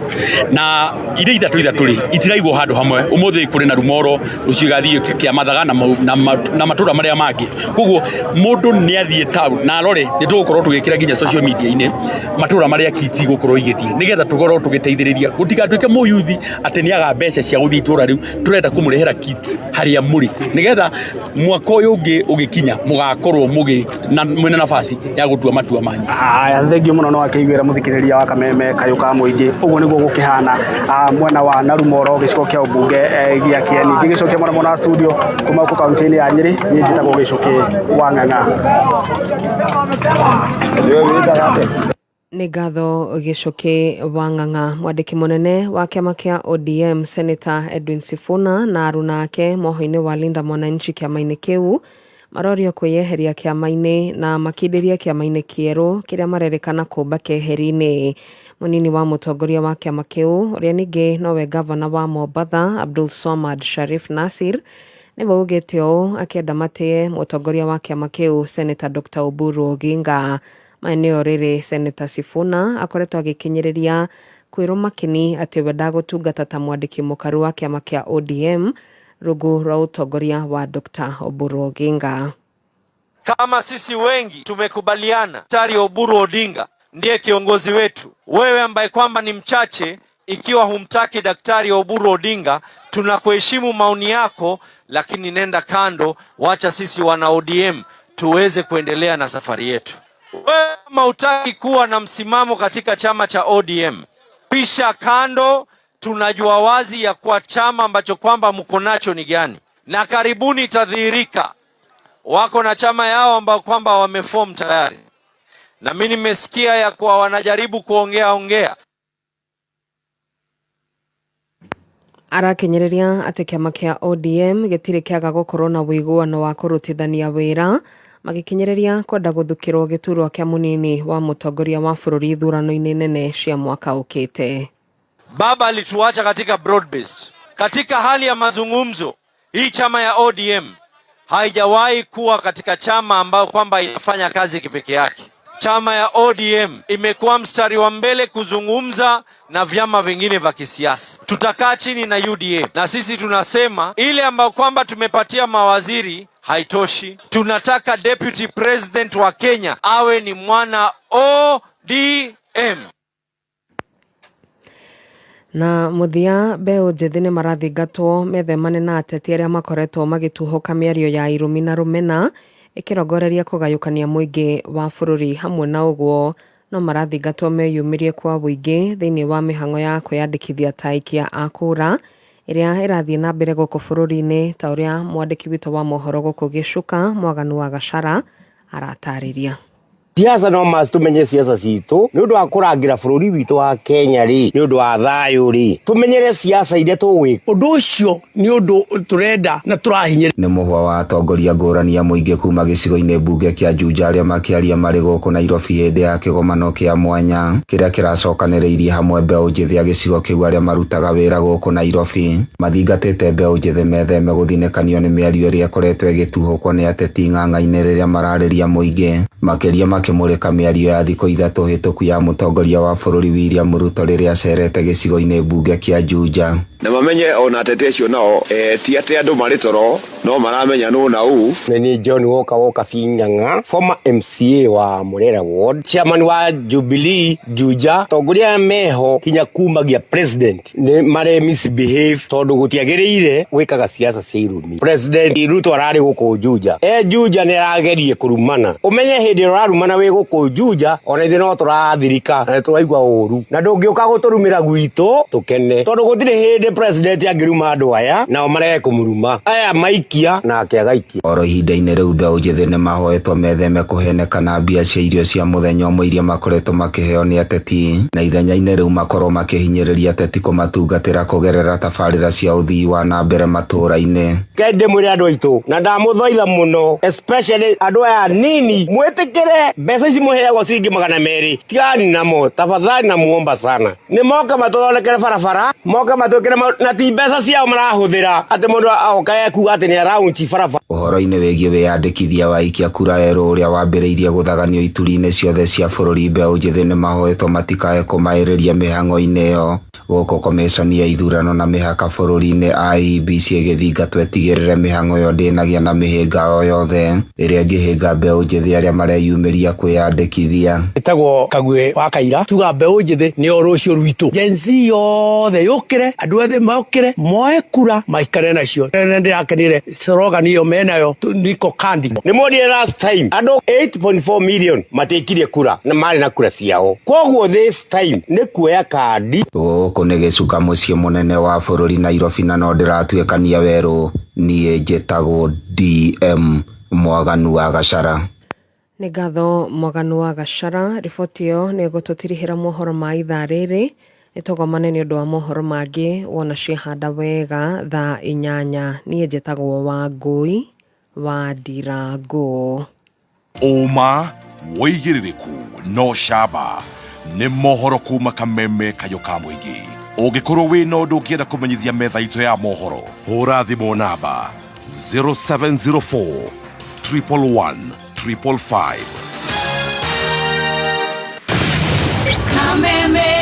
S22: na iria 3 rĩ itiraigwo handũ hamwe. Ũmũthĩ kũrĩ na Rumoro rũciũ gathiĩ kĩa Mathaga na matũra marĩa mangĩ. Koguo mũndũ nĩ athiĩ town na rore nĩ tũgũkorwo tũgĩkĩra nginya social media-inĩ matũra marĩa kits gũkorwo igĩthiĩ nigetha tũkorwo tũgĩteithĩrĩria gũtigatuĩke mũyuthi atĩ nĩ aga mbeca cia gũthiĩ itũra rĩu turenda kũmũrehera kits harĩa mũrĩ nigetha mwaka ũyũ ũngĩ ũgĩkinya mũgakorwo mwĩna nafasi ya gũtua matua manyu.
S21: Thengio mũno no akĩiguĩra mũthikĩrĩria wa kameme kayũka mũingĩ. Ũguo nĩguo gũkĩhana mwena wa Narumoro gĩcigo kĩa ũmbunge gĩa Kieni. Ngĩgĩcokia mwana wa studio kuma gũkũ kaunti-inĩ ya Nyeri niĩ njĩtagwo Gĩcũkĩ Wang'ang'a.
S15: Nĩ ngatho Gĩcũkĩ Wang'ang'a. Mwandĩki mũnene wa kĩama kĩa ODM Senator Edwin Sifuna na aruna ake moho-inĩ wa Linda Mwananchi kĩama-inĩ kĩu marorio kwĩyeheria kĩama-inĩ na makindĩria kĩama-inĩ kĩerũ kĩrĩa marerĩkana kũmba keheri-inĩ. Mũnini wa mũtongoria wa kĩama kĩu ũrĩa ningĩ nowe gavana wa Mombatha Abdul Swamad Sharif Nasir nĩ augĩte ũũ akĩenda matĩe mũtongoria wa kĩama kĩu Senator Dr. Oburu Oginga. Maeneo rĩrĩ Senator Sifuna akoretwo agĩkinyĩrĩria kwĩrwo makini atĩ we ndagũtungata ta mwandĩki mũkaru wa kĩama kĩa ODM rungu rwa utongoria wa Dr. Oburu Oginga.
S23: Kama sisi wengi tumekubaliana Daktari Oburu Odinga ndiye kiongozi wetu, wewe ambaye kwamba ni mchache ikiwa humtaki Daktari Oburu Odinga, tunakuheshimu maoni yako, lakini nenda kando, wacha sisi wana ODM tuweze kuendelea na safari yetu. Wewe kama hutaki kuwa na msimamo katika chama cha ODM, pisha kando. Tunajua wazi ya kuwa chama ambacho kwamba mko nacho ni gani, na karibuni itadhihirika. Wako na chama yao ambao kwamba wameform tayari, na mimi nimesikia ya kuwa wanajaribu kuongea.
S15: arakenyereria ati kiama kia ODM gitiri kiaga gukorwo na wiguano wa kurutithania wira magikinyereria kwenda guthukirwo giturwa kia munini wa mutongoria wa bururi thurano-ini nene cia mwaka ukite.
S23: Baba alituacha katika broad based. Katika hali ya mazungumzo, hii chama ya ODM haijawahi kuwa katika chama ambao kwamba inafanya kazi kipeke yake. Chama ya ODM imekuwa mstari wa mbele kuzungumza na vyama vingine vya kisiasa. Tutakaa chini na UDA na sisi tunasema ile ambao kwamba tumepatia mawaziri haitoshi. Tunataka deputy president wa Kenya awe ni mwana ODM.
S15: Na muthia Beũ Njĩthĩ nĩ marathingatwo methemane na ateti arĩa makoretwo magĩtuhoka mĩario ya irumi na rũmena ĩkĩrongoreria kũgayũkania mũingĩ wa bũrũri. Hamwe na ũguo no marathingatwo meyumĩrie kwa mũingĩ thĩinĩ wa mĩhang'o ya kwĩyandĩkithia ta aikia a kura ĩrĩa ĩrathiĩ na mbere gũkũ bũrũri-inĩ, ta ũrĩa mwandĩki witũ wa mohoro gũkũ Gĩcuka Mwaganu wa Gachara aratarĩria.
S2: Siasa no tumenye siasa citũ nĩ ũndũ wa kũrangira bũrũri witũ wa Kenya nĩ ũndũ wa thayũ tumenyere siasa iria tũgwĩka. Ũndũ ũcio nĩ ũndũ tũrenda na tũrahinyĩrĩria. Nĩ mũhwa wa atongoria ngũrani ya mũingĩ kuma gĩcigo-inĩ mbunge kĩa Juja arĩa makĩaria marĩ gũkũ Nairobi hĩndĩ ya kĩgomano kĩa mwanya kĩrĩa kĩracokanĩrĩirie hamwe Beũ Njĩthĩ a gĩcigo kĩu arĩa marutaga wĩra gũkũ Nairobi mathingatĩte Beũ Njĩthĩ metheme gũthinekanio nĩ mĩario ĩrĩa ĩkoretwo ĩgĩtuhũkwo nĩ ateti ng'ang'a-inĩ rĩrĩa mararĩria mũingĩ makĩria akimurika mĩario ya thikũ ithatũ hĩtũku ya mũtongoria wa bũrũri William Ruto rĩrĩa acerete gĩcigo-inĩ mbunge kĩa Juja.
S3: Na mamenye ona atete acio nao ti atĩ andũ marĩ toro no maramenya nũ na ũ.
S2: Nĩ John Walker Finyang'a, former MCA wa Murera Ward, chairman wa Jubilee Juja, tongoria meho kinya kumagia president nĩ mare misbehave tondũ gũtiagĩrĩire gwĩkaga siasa cia irumi. President Ruto ararĩ gũkũ Juja, Juja nĩ aragerie kũrumana. Ũmenye hĩndĩ ũrarumana wĩ gũkũ Juja ona ithe no tũrathirika na tũraigua ũru na ndũngĩũka gũtũrumĩra gwitũ tũkene tondũ gũtirĩ hĩndĩ president angĩruma andũ aya nao mareke kũmuruma aya maikia na akĩagaikia. Oro ihinda-inĩ rĩu Beũ Njĩthĩ nĩ mahoetwo metheme kũhenekana mbia cia irio cia mũthenya ũmwe iria makoretwo makĩheo nĩ ateti na ithenya-inĩ rĩu makorwo makĩhinyĩrĩria ateti kũmatungatĩra kũgerera tabarĩra cia ũthii wa na mbere matũũra-inĩ. Kende mwĩre andũ aitũ na ndamũthaitha mũno especially andũ aya nini mwĩtĩkĩre mbeca ici mũheagwo ciringi 200 tigani namo tafadhali na muomba sana. Nĩ moka matũthondekere barabara moka matwĩkĩre na ti mbeca ciao marahũthĩra atĩ mũndũ aoka kuuga atĩ nĩ araunchi barabara. Ũhoro-inĩ wĩgiĩ wĩyandĩkithia wa aikia kura erũ ũrĩa wambĩrĩirie gũthaganio ituri-inĩ ciothe cia bũrũri Beũ Njĩthĩ nĩ mahoetwo matikae kũmaĩrĩria mĩhang'o-inĩ ĩyo gũkũ komishoni ya ithurano na mĩhaka bũrũri-inĩ IEBC ĩgĩthingatwo ĩtigĩrĩre mĩhang'o ĩyo ndĩnagĩa na mĩhĩnga o yothe ĩrĩa ĩngĩhĩnga Beũ Njĩthĩ arĩa mareyumĩria kwĩyandĩkithia. Ĩtagwo Kagwe wa Kaira tuga Beũ Njĩthĩ nĩ o rũciũ rwitũ. Gen Z yothe yũkĩre andũ othe mokĩre moe kura maikare nacio. Ndĩrakenire slogan iyo menayo niko kandi. Nĩ mwonire last time andũ 8.4 million matĩkirie kura na marĩ na kura ciao. Koguo this time nĩ kuoya kandi. Gũkũ nĩ Gĩcuka mũciĩ mũnene wa bũrũri Nairobi na no ndĩratuĩkania werũ niĩ njĩtagwo DM Mwaganu wa Gachara.
S15: Nĩ ngatho Mwaganu wa Gachara. Riboti ĩyo nĩ gũtũtirihĩra mohoro ma ithaa rĩrĩ. Nĩtũgomane nĩ ũndũ wa mohoro mangĩ wona ciahanda wega thaa 8. Niĩ njĩtagwo Wangui wa Ndirango.
S7: Ũma wĩigĩrĩrĩku no camba nĩ mohoro kuma kameme kayo ka mũingĩ. Ũngĩkorwo wĩna ũndũ ũngĩenda kũmenyithia metha itũ ya mohoro hũra thimũ namba 0704 111 555.
S8: Kameme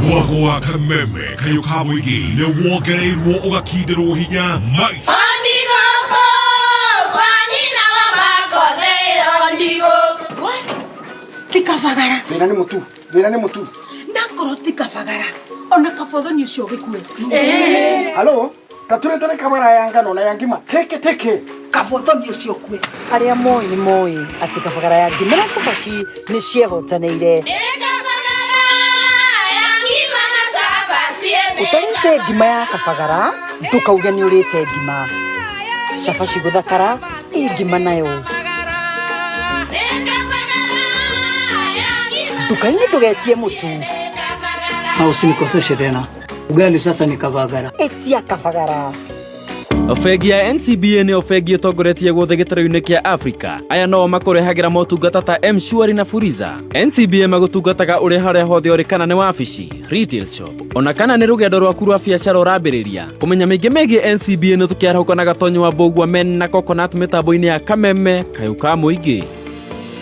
S7: Mwago wa kameme kayo ka mũingĩ nĩ wongereirwo ũgakindĩrwo hinya might.
S8: Tikafagara.
S4: Thĩna nĩ mũtu.
S8: Nakorwo tikafagara. Ona kabotho nĩ ũcio gĩkue.
S4: Halo, tatũretane kamera ya ngano na ya ngima. Teke.
S8: Kabotho nĩ ũcio kue.
S24: Arĩa moĩ nĩ moĩ atĩ kabagara ya ngima na cabaci nĩ ciĩhotanĩire. Ũtarĩte ngima ya kabagara, ndũkauge nĩ ũrĩte ngima. Cabaci gũthakara, ngima nayo. Nduka-inĩ ndũgetie mũtu.
S4: Na usinikoseshe tena.
S24: Ugali sasa ni Kavagara. Etia Kavagara.
S1: Bengi ya NCBA nĩ bengi ĩtongoretie guothe gĩtarũ-inĩ kĩa Afrika. Aya no makũrehagĩra motungata ta M-Shwari na Fuliza. NCBA magũtungataga ũrĩ harĩa hothe ũrĩ, kana nĩ wabici, retail shop, ona kana nĩ rũgendo rwaku rwa biacara ũrambĩrĩria. Kũmenya maingĩ megiĩ NCBA nĩ tũkĩarahũka na Gatonyo wa Mbũgua Men na Coconut mĩtambo-inĩ ya Kameme, Kayũ ka Mũingĩ.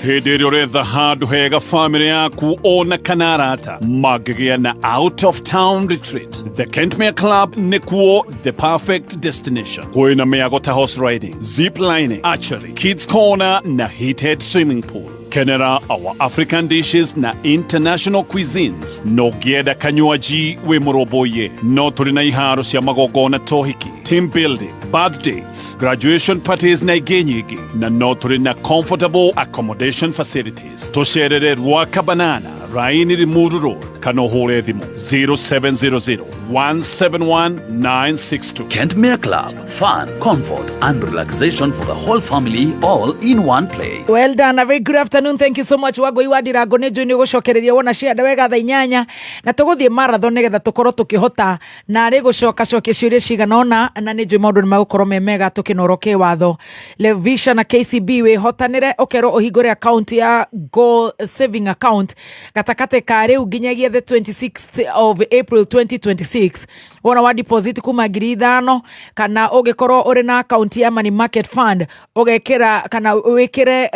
S5: Hĩndĩ ĩrĩa ũretha handũ hega family yaku ona kana arata magĩgĩa na out of town retreat, the Kentmere Club nĩkuo the perfect destination. Kwĩna mĩago ta horse riding, zip lining, archery, kids corner na heated swimming pool. Kenera our African dishes na international cuisines. No ngĩenda kanywaji wĩ mũrũmbũiye. No tũrĩ na iharo cia magongona tohiki, team building, birthdays, graduation parties na ingĩ nyingĩ. Na no tũrĩ na comfortable accommodation facilities. Tũcerere Rwakabanana, Raini Limuru Road, kana ũhũre thimũ 0700 171 962.
S6: Kentmere Club, fun, comfort and relaxation for the whole family all in one place.
S9: Well done, a very good afternoon. Thank you so much. Wagoi Wadirango nĩ njũĩ nĩ gũcokereria wona cianda wega thaa 8 na tũgũthiĩ marathon nĩgetha tũkorwo tũkĩhota na rĩ gũcoka ciũria cigana ũna, na nĩ njũĩ maũndũ nĩ magũkorwo me mega tũkĩnoroke watho. Levisha na KCB wĩhotanĩre ũkerwo ũhingũre account ya Go saving account gatakate ka rĩu nginyagia the 26th of April 2026. Wona wa deposit kuma 5,000 kana ũgĩkorwo ũrĩ na account ya money market fund ũgekĩra kana wĩkĩre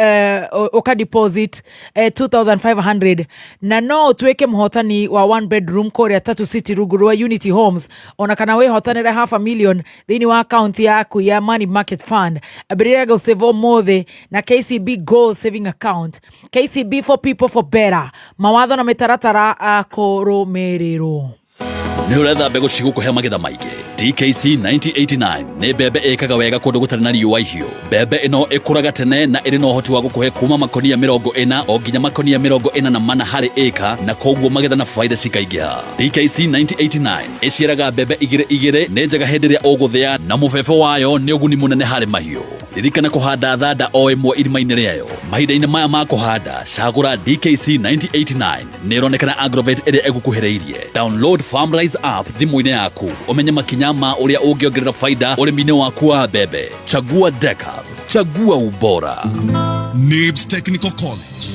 S9: ũka deposit 2,500 na no tuweke mũhotani wa one bedroom kũrĩa Tatu City rungu rwa Unity Homes, ona kana wĩhotanĩre $500,000 thĩinĩ wa account yaku ya money market fund. Abirĩra gũsave mothe na KCB Go saving account. KCB for people for better. Mawatho na mĩtaratara kũrũmĩrĩrwo.
S6: Nĩ ũretha mbegũ cigũkũhe magetha maingĩ. DKC 9089 nĩ mbembe ĩkaga wega kũndũ gũtarĩ na riũa ihiũ. Mbembe ĩno ĩkũraga tene na ĩrĩ na ũhoti wa gũkũhe kuma makonia 40 o nginya makonia 44 harĩ ĩka, na koguo magetha na faida cikaingĩha. DKC 9089 ĩciaraga mbembe igĩrĩ, nĩ njega hĩndĩ ĩrĩa ũgũthĩa, na mũbebe wayo nĩ ũguni mũnene harĩ mahiũ. Ririkana kũhanda thanda o ĩmwe irima-inĩ rĩayo. Mahinda-inĩ maya ma kũhanda, cagũra DKC 9089 nĩ ĩronekana Agrovet ĩrĩa ĩgũkuhĩrĩirie. Download Farmrise app thimũ-inĩ yaku ũmenye makinya ma ũrĩa ũngĩongerera faida ũrĩmi-inĩ waku wa mbembe. Chagua Decaf, chagua ubora.
S25: NIBS Technical College.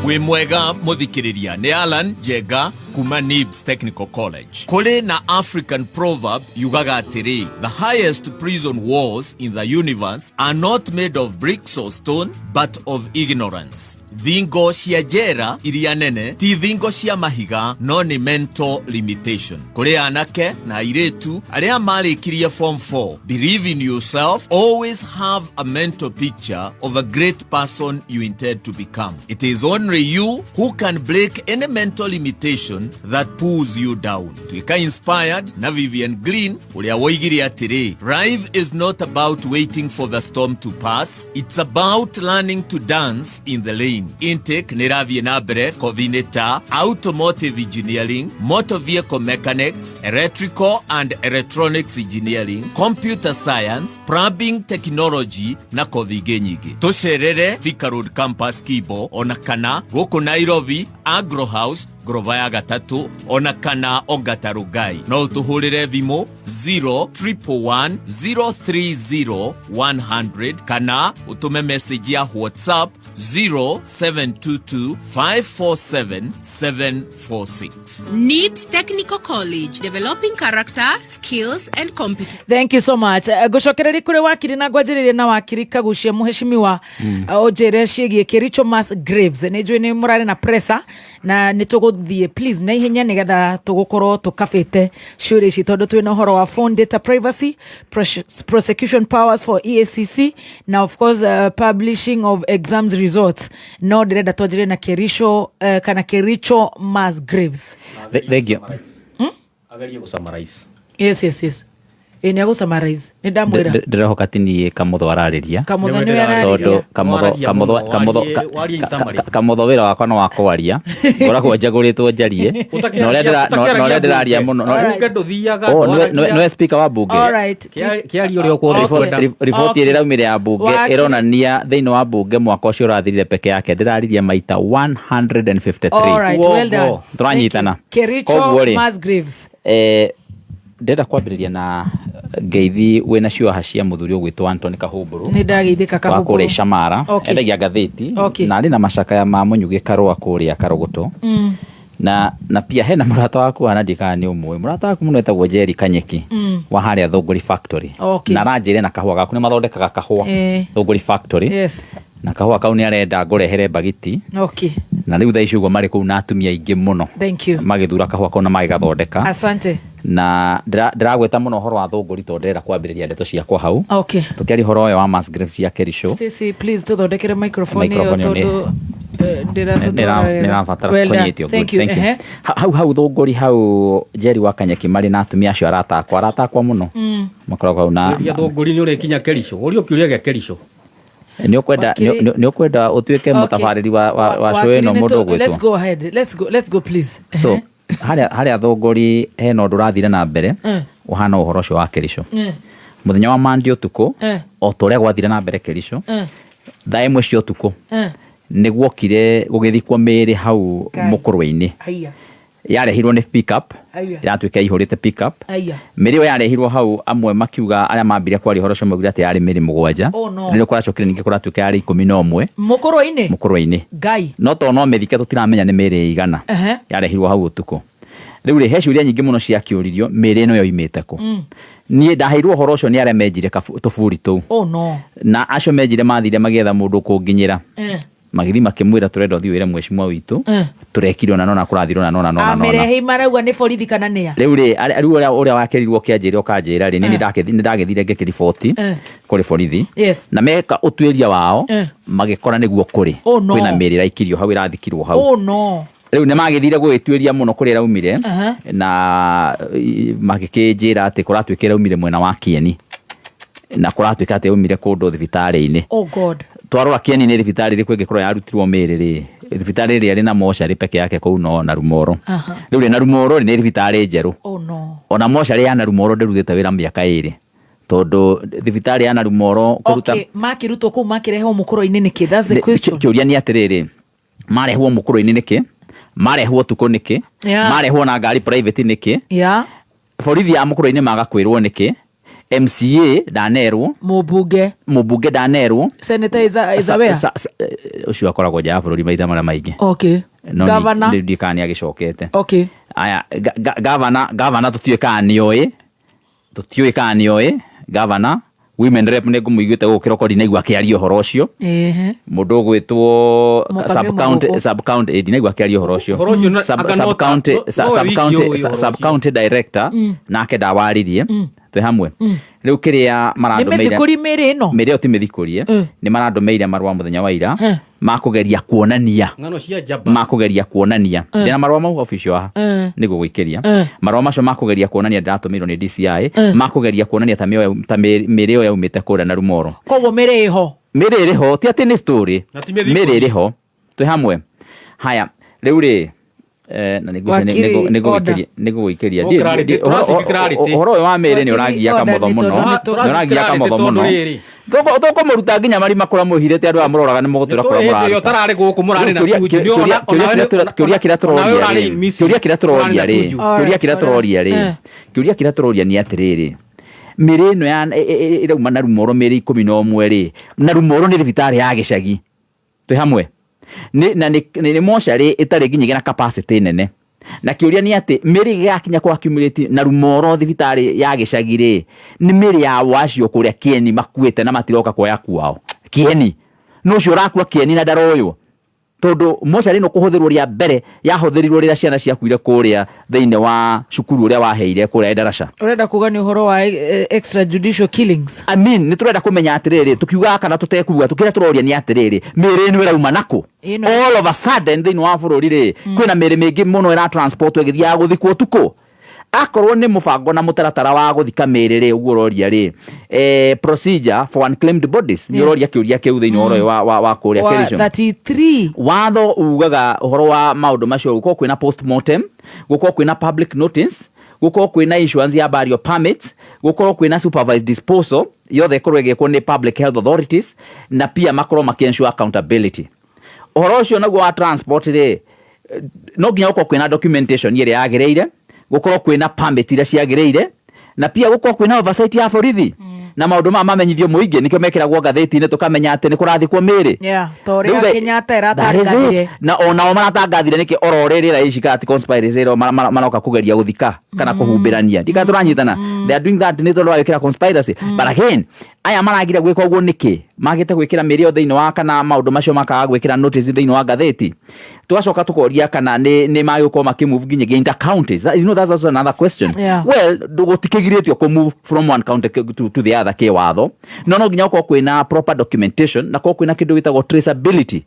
S25: We mwega muthikiriria ni Alan Jega kuma NIBS Technical College. Kule na African proverb yugaga atiri, the highest prison walls in the universe are not made of bricks or stone but of ignorance. Thingo cia jera iria nene ti thingo cia mahiga, no ni mental limitation. Kule anake na airetu aria marikirie form 4, believe in yourself, always have a mental picture of a great person you intend to become. It is only you who can break any mental limitation that pulls you down. Tuika inspired na Vivian Green ulia woigiri atiri, life is not about waiting for the storm to pass, it's about learning to dance in the lane. Intake niravie na mbere coordinator automotive engineering, motor vehicle mechanics, electrical and electronics engineering, computer science, plumbing technology na kothige nyingi. Tucerere Thika Road campus Kibo, ona kana gũkũ Nairobi Agro House Grova ya gatatu, ona kana Ongata Rugai. No tuhurire thimũ 0111 030 100 kana utume message ya WhatsApp 0722 547 746.
S26: NIBS Technical College, developing character, skills and competence.
S9: Thank you so much. Gũcokereri kũrĩ wakiri na ngwanjĩrĩria na wakiri Kagucia Mũheshimiwa Ojere ciĩgiĩ Kericho Mass Graves. Nĩ njũĩ nĩ mũrarĩ na pressure na nĩ tũgũthiĩ please na ihenya nĩgetha tũgũkorwo tũkabĩte ciũria ici tondũ twĩna ũhoro wa phone data privacy, prosecution powers for EACC na of course publishing of exams results. No ndĩrenda twanjĩrĩrie na Kericho kana Kericho Mass Graves.
S1: Thank you. Agarie gũsummarize.
S9: Yes. Ni ago summarize ni ndamwira
S10: ndirehoka tini kamutho arariria
S9: kamutho ni arariria
S10: kamutho wira wakwa no wakwaria ngoragwo njaguritwo njarie no ndiraria muno no speaker wa bunge
S9: kiario ri okwo
S10: report ira umire ya bunge ironania thiini wa bunge mwaka ucio urathirire peke yake ndirariria maita 153
S9: alright well done
S10: turanyitana
S9: Kericho Musgraves
S10: ndenda kwambiriria na ngeithi wina cioha cia muthuri ugwitwo Anthony Kahumburu
S9: ni ndageithika Kahumburu
S10: wa kure Shamara endagia ngatheti na ari na macakaya ma munyuge karua kuria Karogoto na pia hena murata waku wana ndikani umwe murata waku muno etagwo Jerry Kanyeki wa haria Thunguri Factory na ranjire na kahua gaku ni mathondekaga kahua Thunguri Factory na kahua kau ni arenda ngurehere bagiti na riu thaici ugo mari ku na atumia ingi muno magithura kahua kau na magigathondeka
S9: asante
S10: na ndiragweta muno horo wa Thunguri to ndera kwambiriria ndeto ciakwa hau tukiari horo oyo wa Musgraves ya Kerisho
S9: Stacy please tuthondekere microphone yo tondu
S10: nirabatara kunyitio thank you hau Thunguri hau Jerry wa Kanyeki mari na atumia acio aratakwa muno makoragwo na
S11: Thunguri ni urekinya Kerisho uri ukiuria ge Kerisho
S10: ni ukwenda utuike mutabariri wa show eno mundu gwitwo
S9: let's go ahead let's go please
S10: so haria Thunguri heno ndurathire na mbere uhana uhoro cio wa Kerisho muthenya wa Monday utuku o toria gwathire na mbere Kerisho thaa imwe cio utuku niguokire gugithikwo miri hau mukurwe-ini yarehirwo ni pickup iratuika ihurite pickup miri yarehirwo hau amwe makiuga aria mambire kwari horo cio maugire ati yari miri 7 rero kwacokire ningi kuratuika yari 11 mukurwe-ini
S9: gai
S10: no to no methike tutiramenya ni miri igana yarehirwo hau utuku riu ri heciuria nyingi muno cia kiuririo miri no yo imite ku nie ndaheirwo horo ucio ni aria menjire tufuri tu na acio menjire mathire magietha mundu kunginyira magiri makimwira turenda thiwire mweshimwa witu turekirwo na nona kurathirwo na nona
S9: amerehe marauga ni borithi kana nia
S10: riu uria wakerirwo kianjire ukanjira ri ni ndagethire ngekiriboti kuri borithi na meka utwiria wao magikora niguo kuri kwina miri raikirio hau irathikirwo hau riu ne magithire gwitwiria muno kuri raumire na magikinjira ati kuratwikira umire mwena wa Kieni na kuratwika ati umire kundu thibitari-ini twarora Kieni ni thibitari ri kwingikorwo yarutirwo miri ri thibitari ri ari na moshari peke yake kou no na Rumoro riu ri na Rumoro ni thibitari njeru ona moshari ya na Rumoro ndirutite wira miaka 2 tondu thibitari ya na Rumoro kuruta
S9: makirutwo ku makireho mukuro-ini niki that's the question
S10: kiuria ni atiriri marehwo mukuro-ini niki marehwo tuko niki marehwo na ngari private niki borithi ya mukuro-ini magakwirwo niki MCA danerwo mubunge danerwo
S9: senator Isabella
S10: ucio akoragwo ja bururi maitha mara maingi
S9: governor
S10: ndikani agicokete aya governor tutiwe kani governor women rep ne ngumuiguite gukira kodi naigua kiario horo ucio mundu gwitwo sub county naigua kiario horo ucio sub county director nake ndawaririe twe hamwe riu kiria marandomeire mire o timithikurie ni marandomeire marwa muthenya wa ira makugeria kuonania ndina marwa mau official nigo gwikiria marwa macio makugeria kuonania ndatumirwo ni DCI makugeria kuonania ta mire yo yaumite kura na Rumoro
S9: koguo mire iriho
S10: ti ati ni story mire iriho twe hamwe haya riu ri na nigo gwikiria horo wa mire ni uragia kamotho muno toko muruta nginya mari makora muhirete andu amuroraga ni mugutura kora murari
S11: yo tarari guku murari na tuju ni ona
S10: kiuria kira turoria ni atiriri mire no ya irauma na Rumoro mire 11 ri na Rumoro ni thibitari ya gicagi twe hamwe ni moshari itari nginya na capacity nene na kiuria ni ati miri gakinya kwa accumulate na Rumoro thibitari ya gicagire ni miri ya wacio kuria Kieni makuite na matiroka kwa kwao Kieni no cio rakua Kieni na daroyo tondu moshari no kuhuthirwo ria mbere yahuthirirwo rira ciana cia kuire kuria thiine wa cukuru uria waheire kuria Darasha
S9: urenda kuga ni uhoro wa extrajudicial killings
S10: ni turenda kumenya atiriri tukiuga kana tutekuga tukira turoria ni atiriri miri ni irauma nako all of a sudden thiine wa bururi ri kwina miri mingi muno ira transport igithia guthikwo tuko akorwo ni mubango na mutaratara wa guthika mirire uguo roria ri procedure for unclaimed bodies ni roria kiuria kiu thiini wa kuria Kericho
S9: 33
S10: watho ugaga uhoro wa maundu macio guko kwina postmortem guko kwina public notice guko kwina issuance ya burial permits guko kwina supervised disposal yothe korwe gekwo ni public health authorities na pia makoro makiensure accountability uhoro ucio naguo wa transport ri no nginya guko kwina documentation ire yagireire gukorwo kwina permit ira ciagireire na pia gukorwo kwina oversight ya borithi na maundu mamenyithio muingi nikio mekiragwo gatheti-ini tukamenya ati ni kurathikwo miri
S9: tori Kenyatta eratangathire
S10: na onao maratangathire niki ororere raici kati conspiracy ro manoka kugeria guthika kana kuhumbirania ndika turanyitana they are doing that ni tondu wa gwikira conspiracy but again aya maragira gwika uguo niki magite gwikira mirio thiini wa kana maundu macio makaga gwikira notice thiini wa gatheti tugacoka tukoria kana ni magiko makimove nginya inter counties that's also another question well ndugutikigiritio ku move from one county to the other ke watho no nginya uko kwina proper documentation na ko kwina kindu gitagwo traceability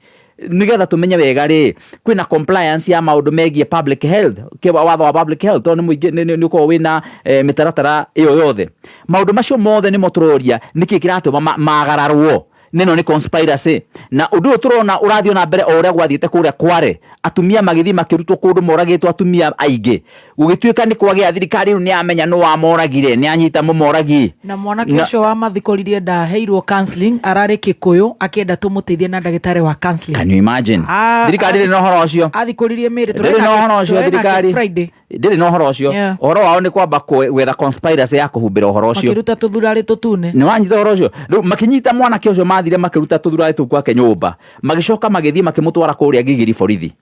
S10: nigetha tumenye wega ri kwina compliance ya maundu megie public health ke watho wa public health to ni muingi ni uko wina mitaratara iyo yothe maundu macio mothe ni moturoria niki kiratu magararwo neno ni conspiracy na undu turona urathio na mbere oria gwathiite kuria kware atumia magithi makirutwo kundu moragitwo atumia aingi gugituika ni kwagia thirikari ni amenya no wa moragire ni anyita moragi
S9: na mwana kesho wa mathikoririe ndaheirwo counseling arari Kikuyu akienda tumuteithie na ndagitari wa counseling.
S10: Can you imagine thirikari no horo ucio
S9: athikoririe miri
S10: turena no horo ucio thirikari ndiri no horo ucio horo wao ni kwamba kwetha conspiracy ya kuhumbira horo ucio
S9: makiruta tuthurari tutune
S10: ni wanyita horo ucio makinyita mwana kesho mathire makiruta tuthurari tu kwake nyumba magicoka magithie makimutwara kuria gigiri borithi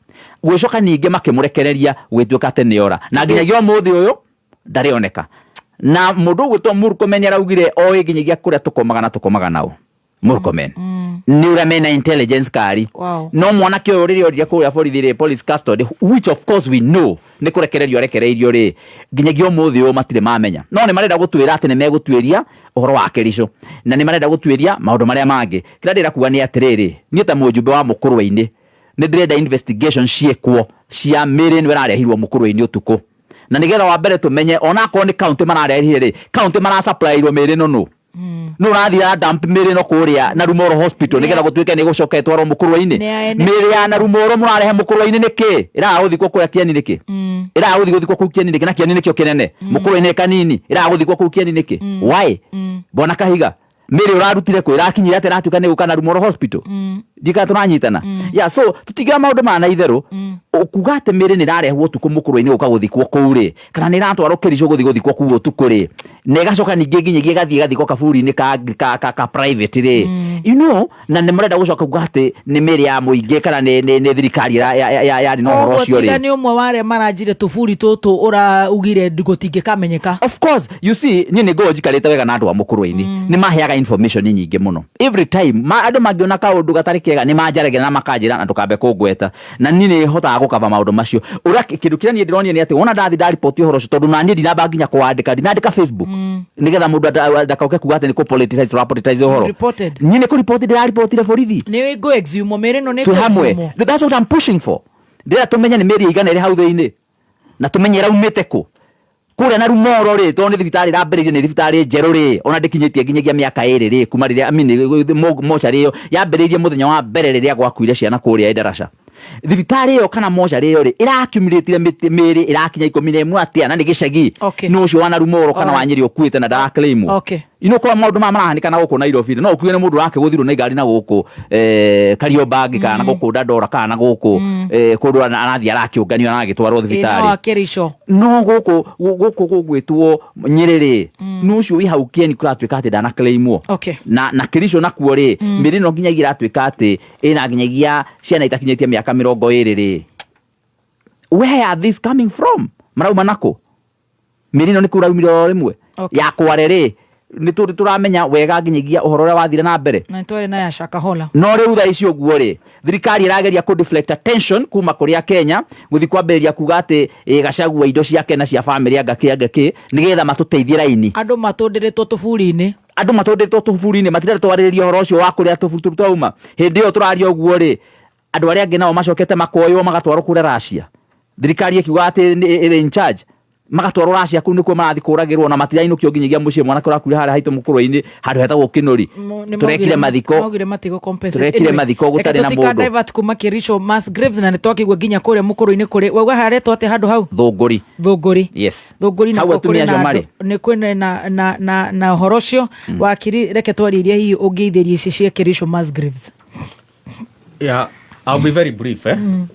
S10: gwicoka ninge makimurekereria gwituika ate niora na nginyagia muthi uyu ndarioneka na mundu gwitwo Murkomen araugire oe nginyagia kuria tukomaga nao Murkomen ni ura mena intelligence kari no mwana kyo riri oria kuria borithi police custody which of course we know ni kurekererio ri nginyagia muthi uyu matire mamenya no ni marenda gutwira ati ni megutwiria uhoro wa Kericho na ni marenda gutwiria maundu maria mangi kira ndira kuga ni atiriri ni ta mujumbe wa mukurwa-ini ni ndrenda investigation ciekwo cia miri ni wararehirwo mukurwa-ini utuku na nigetha wa mbere tumenye onako ni county mararehire ri county mara supply ro miri no no rathira dump miri no kuria na Rumoro hospital nigetha gutwike ni gucoketwo ro mukurwa-ini miri ya na Rumoro murarehe mukurwa-ini niki ira guthikwo kuria Kieni niki ira guthikwo ku Kieni niki na Kieni nikio kinene mukurwa-ini kanini ira guthikwo ku Kieni niki why bona kahiga miri urarutire ku irakinyira ate ratuka ni gukana Rumoro hospital ndika turanyitana so tutigira maundu mana itheru ukuga ate miri ni rarehwo utuku mukurwa-ini ukaguthikwo kuuri kana ni ratwaro Kericho guthikwo ku utuku ri negacoka ningi nginyagia gathikwo kaburi-ini ka private ri you know na ni murenda gucoka kuga ate ni miri ya muingi kana ni thirikari ya no horo ucio ri
S9: ni umwe ware maranjire tuburi tutu ura ugire gutinge kamenyeka
S10: of course you see ni go jikarite wega na andu wa mukurwa-ini ni maheaga information nyingi muno every time andu mangiona kaundu gatari kega ni manjarege na makanjira na tukambe kungweta na nini hotaga gukava maundu macio ura kindu kiria ni ndironia ni ati wona ndathi da report uhoro ucio tondu nani ndinamba nginya kwandika Facebook nigetha mundu ndakauke kuga ati ni ku politicize uhoro nyine ku report ndiraripotire borithi
S9: ni go exhume meri no ni
S10: exhume that's what I'm pushing for ndira tumenya ni meri igana iri hau thiini na tumenye raumite ku kuria na Rumoro ri to ni thibitari rambiririe ni thibitari njeru ri ona ndikinyitie nginyagia miaka iri ri kuma riria mochari iyo yambiririe muthenya wa mbere riria gwakuire ciana kuria Endarasha thibitari iyo kana mochari iyo ri iraccumulate miri irakinya 11 atia na ni gicagi no ucio wa na Rumoro kana wa Nyeri ukuite na ndaraklaim ino kwa maundu marahanika na guku Nairobi no ukuire ni mundu wake guthirwo na igari na guku Kariobangi kana guku Dandora kana guku kundu anathia arakiunganio na agitwarwo thibitari no guku gwitwo Nyeri no ucio wi hau Kieni kuratwika ati ndana claimwo na Kericho nakuo ri miri no nginyagia iratwika ati ina nginyagia ciana itakinyitie miaka 20 ri where are these coming from marauma nako miri no ni kuraumiro rimwe ya kwarere ni turamenya wega nginyagia uhoro ria wathire na mbere
S9: na twere na ya Shakahola
S10: no riu tha icio guo ri thirikari irageria ku deflect attention kuma kuria Kenya guthi kwambiriria kuga ati Gachagua indo ciake na cia family angaki nigetha matuteithie raini
S9: andu matundiritwo tuburi-ini
S10: matire twaririria uhoro ucio wa kuria tuburu twauma hindi iyo turaria uguo ri andu aria angi nao macokete makoywo magatwarwo kuria Russia thirikari ikiuga ati iri in charge magatwarwo Russia kuu nikuo marathi kuragirwo na matirainukio nginyagia muciĩ mwana kũrakuire harĩa haitũ mũkũrũ-inĩ handũ hetagwo Kinori turekire mathiko gũtarĩ na mũndũ
S9: divert kuma Kerisho mass graves na nĩtwakĩigua nginya kũrĩa mũkũrũ-inĩ kũrĩ wauga haretwo atĩ handũ hau Thũngũri
S10: yes
S9: Thũngũri na nĩ kwĩna na ũhoro ũcio wakiri reke twarĩrie hihi ũngĩithĩrie ici cia Kerisho mass graves.
S11: Yeah, I'll be very brief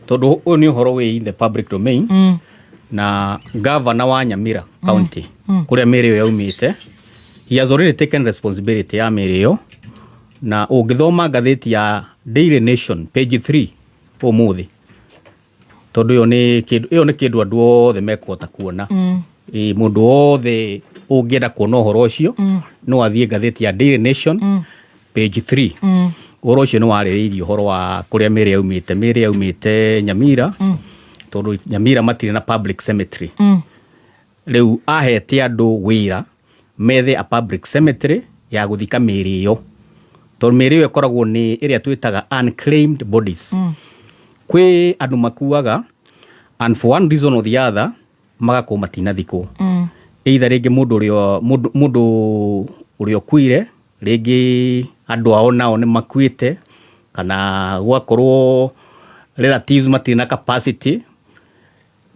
S11: tondu ũyũ nĩ ũhoro wĩ in the public domain na governor wa Nyamira county kuria mĩrĩ ĩyo yaumĩte, he has already taken responsibility ya mĩrĩ ĩyo, na ũngĩthoma ngathĩti ya Daily Nation page 3 ũmũthĩ, tondu ĩyo nĩ kĩndũ andũ othe mekũhota kuona, mũndũ wothe ũngĩenda kuona ũhoro ũcio no athiĩ ngathĩti ya Daily Nation page 3 ũhoro ũcio nĩ warĩrĩirie ũhoro wa kũrĩa mĩrĩ yaumĩte Nyamira, tondu Nyamira matirĩ na public cemetery. Rĩu ahete andũ wĩra methe a public cemetery ya gũthika mĩrĩ ĩyo, tondu mĩrĩ ĩyo ĩkoragwo nĩ ĩrĩa twĩtaga unclaimed bodies. Kwĩ andũ makuaga and for one reason or the other magakorwo matinathikwo, either rĩngĩ mũndũ ũrĩa ũkuire rĩngĩ andũ ao nao nĩ makuĩte, kana gwakorwo relatives matirĩ na capacity,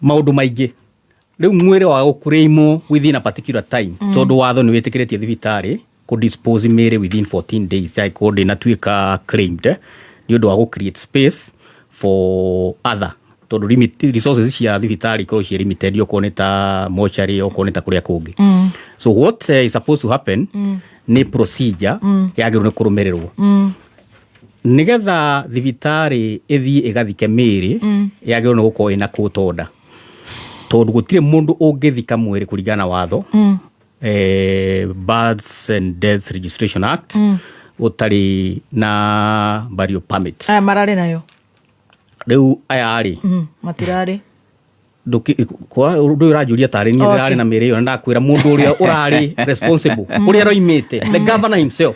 S11: maũndũ maingĩ. Rĩu mwĩrĩ wa gũkũrĩimwo within a particular time, tondu watho nĩ wĩtĩkĩrĩtie thibitarĩ ku dispose mĩrĩ within 14 days ya ikondi na tuĩka claimed nĩ ũndũ wa gũ create space for other, tondu resources cia thibitarĩ ikorwo ciĩ limited, okorwo nĩ ta mortuary, okorwo nĩ ta kũrĩa kũngĩ. So what is supposed to happen nĩ procedure yagĩrĩirwo nĩ kũrũmĩrĩrwo nĩgetha thibitarĩ ĩthiĩ ĩgathike mĩrĩ, yagĩrĩirwo nĩ gũkorwo ĩna court order, tondu gũtirĩ mũndũ ũngĩthika mwĩrĩ kũringana na watho Births and Deaths Registration Act ũtarĩ na burial permit.
S9: Aya mararĩ nayo
S11: rĩu aya arĩ
S9: matirarĩ
S11: ndu urajuria tari ni ndirari na mĩrĩ ĩyo, ndakwĩra mũndũ ũrĩa ũrarĩ responsible ũrĩa roimĩte the governor himself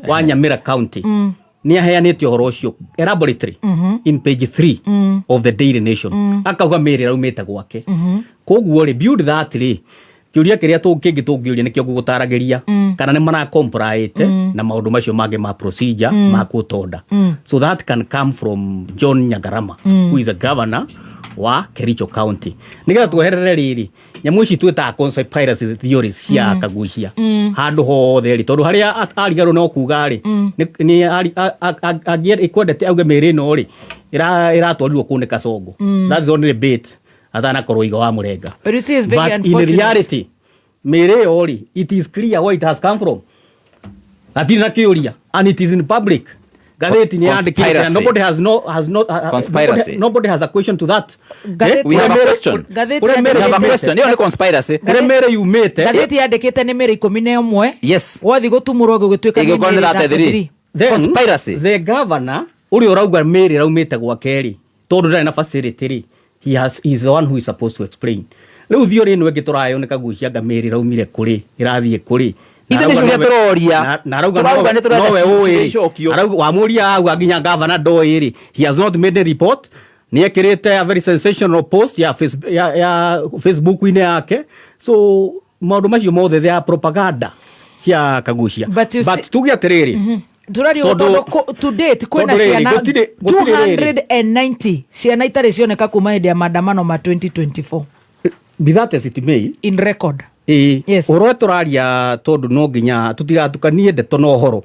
S11: wa Nyamira county ni aheanĩte ũhoro ũcio elaboratory in page 3 of the Daily Nation, akauga mĩrĩ raumĩte gwake. Koguo rĩ build that rĩ kĩũria kĩrĩa tũngĩũria nĩkĩo ngũgũtaragĩria kana nĩ mara comply na maũndũ macio mangĩ ma procedure ma court order, so that can come from John Nyagarama who is the governor wa Kericho County. Nĩgetha tweherere rĩrĩ nyamũ ici twĩtaga conspiracy theories cia kagucia handũ hothe rĩ, tondu harĩa arigarũ no kuga rĩ nĩ angĩenda ikwendete auge mĩrĩ ĩno rĩ iratwarirwo kũu nĩ Kasongo. That's the only debate atanakorwo iga wa mũrenga, but in reality mĩrĩ ĩyo rĩ it is clear where it has come from, atirĩ na kĩũria and it is in public. Gatheti ni andikite, nobody has conspiracy. Nobody has a question to that.
S10: We have a question. Niyo ni conspiracy.
S11: Remere yumete.
S9: Gatheti yandikite ni mĩrĩ 11.
S10: Yes.
S9: Wathi gutumurwo gũgĩtuĩka ni mĩrĩ
S10: 3. Conspiracy.
S11: The governor uri urauga mĩrĩ raumite gwake rĩ tondu ndari na facility rĩ, he is the one who is supposed to explain. Riu thiori ino ĩngĩ tũrayo nĩ kagucia nga mĩrĩ raumire kũrĩ irathiĩ kũrĩ
S10: ithe nĩcio turoria
S11: na rauga nowe ũĩ arauga wamuria agwa nginya governor ndoĩ rĩ, he has not made a report. Ni ekirite a very sensational post ya Facebook-inĩ yake, so maũndũ macio mothe ya propaganda cia kagucia, but tuge atiriri
S9: turario to date kwena ciana 290 ciana itarĩ cioneka kuma hĩndĩ ya maandamano ma 2024
S11: bithate sitimei
S9: in record.
S11: Yes. Ũhoro tũraria tondu no nginya tutigatukanie ndeto na ũhoro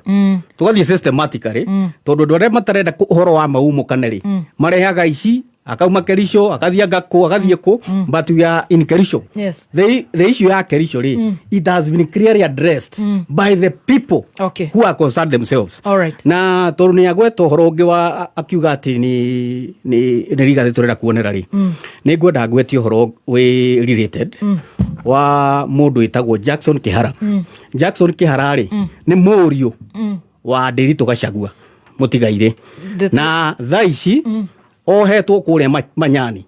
S11: tugathiĩ systematically tondu andũ arĩa matarenda ũhoro wa maumo kana rĩ marehaga ici akauma Kerisho akathia Gakũ agathiĩ kũ, but we are in Kerisho.
S9: Yes.
S11: The issue ya Kerisho rĩ it has been clearly addressed by the people who are concerned themselves.
S9: All right.
S11: Na tondu nĩ agweta ũhoro ũngĩ wa akiuga atĩ nĩ rigathĩ tũrenda kuonera rĩ nĩ ngwenda ngwetie ũhoro wĩ related wa mũndũ wĩtagwo Jackson Kĩhara. Jackson Kĩhara rĩ nĩ mũriũ wa Ndiritu Gachagua mũtigaire na thaa ici ohetwo kũrĩa Manyani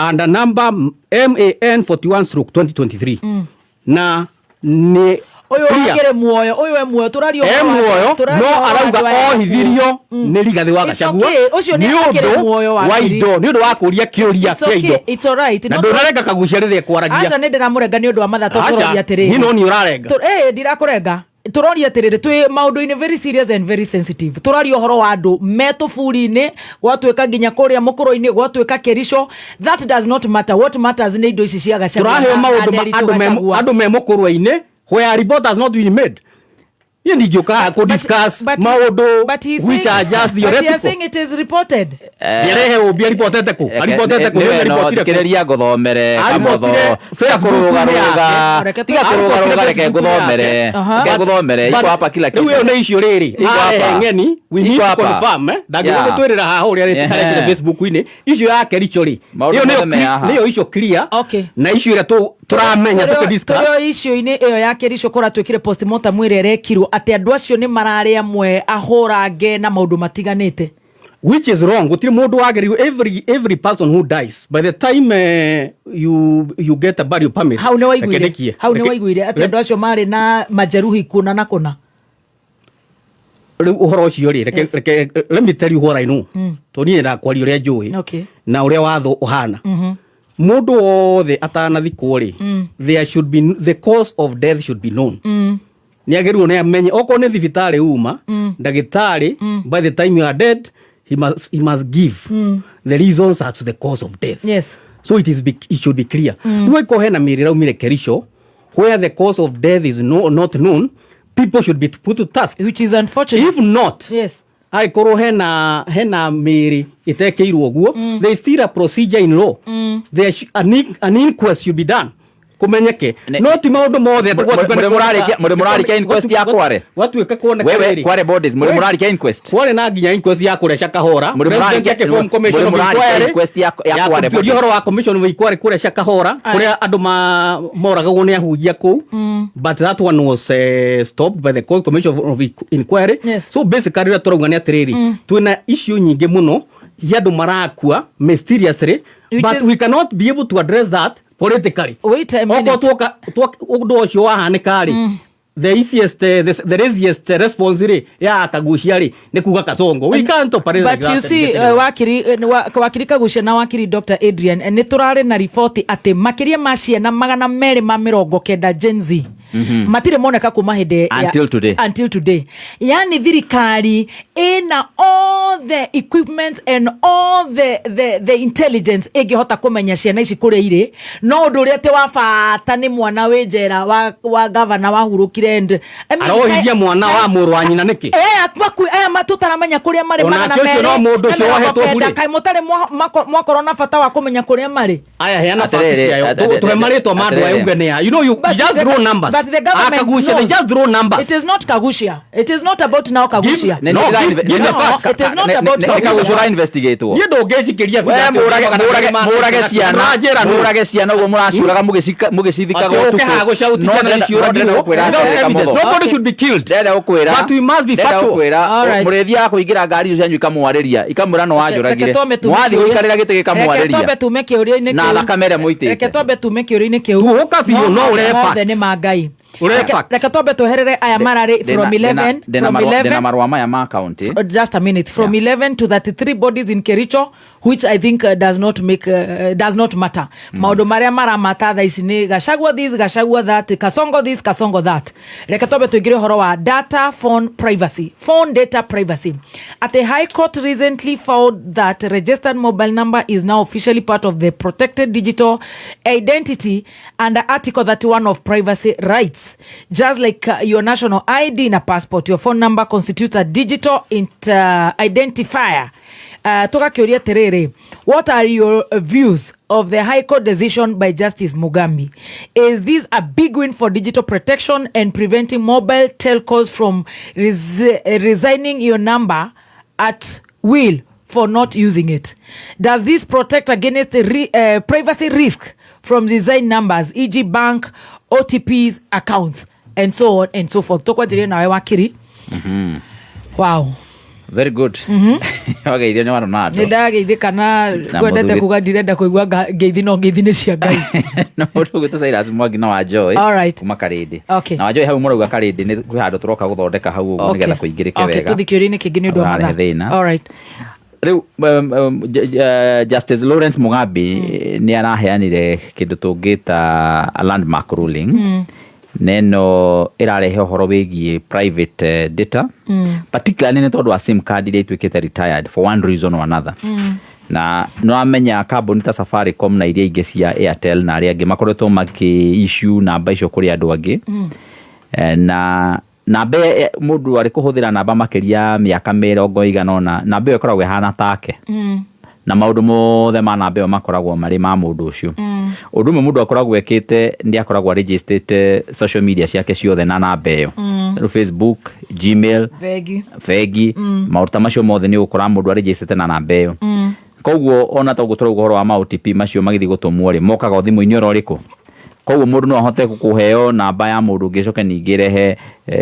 S11: under number MAN 41/2023 na nĩ
S9: Oyo wagere muoyo, oyo we muoyo turario
S11: no arauga ohithirio ni Rigathi wa Gachagua ni undu wa indo ni undu wa kuria kiuria kia indo.
S9: It's all right.
S11: Na ndurarenga kagucia rithia kwaragia.
S9: Acha nende ramurenga ni undu wa matha turoria atiriri.
S11: Ni no ni urarenga.
S9: Ndirakurenga. Turoria atiriri twi maundu in very serious and very sensitive. Turaria horo wa andu metufuri-ini gwatuika nginya kuria mukuro-ini gwatuika Kerisho. That does not matter. What matters ni indo ici cia Gachagua.
S11: Turaheo maundu andu me mukuro-ini where a report has not been made. You need to discuss maundu which are just theoretical.
S9: But he is saying it is reported.
S11: Yerehe obia reported ko. Reported ko ni reported ko.
S10: Kireria guthomere kamotho. Fea kurugaruga. Tiga kurugaruga reke guthomere. Reke guthomere. Iko hapa kila kitu.
S11: Riu ne icio riri. Iko hapa ngeni. We need to confirm ndagiye gutwirira haha uria rete Facebook-ini. Icio ya Kericho ri. Niyo icio clear. Na icio ira turamenya tukidiscuss.
S9: Toyo icio-ini iyo ya Kerisho kora twikire postmortem mwire rekirwo ati andu acio ni marari amwe ahorange na maundu matiganite,
S11: which is wrong. Gutiri mundu wageriwe every person who dies by the time you get a burial permit.
S9: How ne waiguire ati andu acio mari na majeruhi kuna na kuna.
S11: Uhoro ucio ri reke let me tell you what I know. Toni na kwari uria njui na uria watho uhana. Mundu wothe atanathikwo ri there should be the cause of death should be known. Ni ageru ne amenye oko ne thibitari uma ndagitari by the time you are dead he must give the reasons as to the cause of death.
S9: Yes.
S11: So it should be clear. Do I ko hena mirira umire Kerisho where the cause of death is not known, people should be put to task,
S9: which is unfortunate.
S11: If not,
S9: yes,
S11: I koro hena miri itekeirwo guo, there is still a procedure in law. There an inquest should be done. Kumenyeke no ti maundu mothe
S10: murarikia inquest ya kware
S11: watuika kuona
S10: wewe kware bodies murarikia inquest
S11: kware na nginya inquest ya kuresha kahora
S10: murarikia
S11: form commission of
S10: inquest ya kware
S11: bodies horo wa commission of inquiry kuresha kahora kuria andu moraga gone ahujia ku but that one was stopped by the court commission of inquiry. So basically ra turauga ni atiriri twina issue nyingi muno ya andu marakua mysteriously, but we cannot be able to address that politically.
S9: Wait a minute.
S11: Undo ucio wahanika ri the easiest response ri ya Kagucia ri ni kuga Kasongo. We can't operate
S9: like that. But you see wakiri Kagucia na wakiri Dr. Adrian ni turare na report ati makiria ma ciana 290 Gen Z matire moneka kuma hinde until today. Yani thirikari ina all the equipment and all the intelligence ingihota kumenya ciana ici kuria ire no ndu ria ti wa bata ni mwana we njera wa governor wa hurukire and
S11: arohithia mwana wa muru wa nyina niki
S9: matutaramenya kuria mari
S11: magana mere no mundu cio wahetwo bure
S9: kai mutare mwakorwo na bata wa kumenya kuria mari
S11: aya heana facts ciao tuhe maritwa mandu aya ugenia you know you just draw numbers.
S9: But the government
S11: knows. They just draw numbers.
S9: It is not Kagucia. It is not about now Kagucia.
S11: Give the facts.
S9: It is not about
S10: Kagucia investigate wo.
S11: Ye ndongejikiria
S10: vida. Murage ciana ugo muracuraga mugicithikaga
S11: utuku. Nobody should be killed. But we must be factual.
S10: Murethia kuingira ngari ucio anyu ikamwariria ikamura no wanjuragire. Mwathi guikarira gite gikamwariria.
S9: Reke tombe tume
S10: na thakame muitite.
S9: Reke tombe tume kiuria-ini kiu.
S11: Tuhuka biu no ure facts.
S9: Ni magai. Reke tombe tuherere aya marari from 11
S10: dena marwa maya ma county.
S9: Just a minute. From 11 to 33 bodies in Kericho, which I think does not matter. Maundu maria maramata tha ici ni Gachagua this, Gachagua that, Kasongo this, Kasongo that. Reke tombe tuigire horo wa data phone data privacy. At the High Court recently found that registered mobile number is now officially part of the protected digital identity under Article 31 of privacy rights. Just like your national ID na passport, your phone number constitutes a digital identifier. Tukakiuria terere, what are your views of the High Court decision by Justice Mugambi? Is this a big win for digital protection and preventing mobile telcos from resigning your number at will for not using it? Does this protect against the privacy risk from design numbers, e.g. bank, OTPs, accounts, and so on and so forth? Tokwa jire na wakiri. Wow.
S10: Very good. Wageithio ni Ronaldo.
S9: Nidageithika na gwendete kuga ndirenda kuigua ngeithi no ngeithi ni cia Ngai.
S10: No rugutu Cyrus Mwangi na wa Joy. Kuma Karindi. Na wa Joy hau muruga Karindi ni kwi handu turoka guthondeka hau uguo nigetha kuingirike wega.
S9: Okay, tuthikiurini kingi ni undu wa mathaa. All right.
S10: Riu Justice Lawrence Mugambi ni araheanire kindu tungita a landmark ruling. Neno irarehe uhoro wigie private data, particularly ni tondu wa SIM card iria ituikite retired for one reason or another. Na no amenya kambuni ta Safaricom na iria ingi cia Airtel na aria angi makoretwo maki issue namba icio kuri andu angi. Na namba mundu ari kuhuthira namba makiria miaka 100 namba iyo ikoragwo hana take. Na maundu mothe ma namba iyo makoragwo mari ma mundu ucio. Undu mundu akoragwo ekite ndi akoragwo registered social media ciake ciothe na namba iyo. Facebook, Gmail, Fegi, maundu macio mothe ni ukora mundu registered na namba iyo. Koguo ona to gutura uhoro wa ma OTP macio magithi gutumwo ri mokaga thimu-ini oro riku. Koguo mundu no ahote kukuheo namba ya mundu ngicoke ningirehe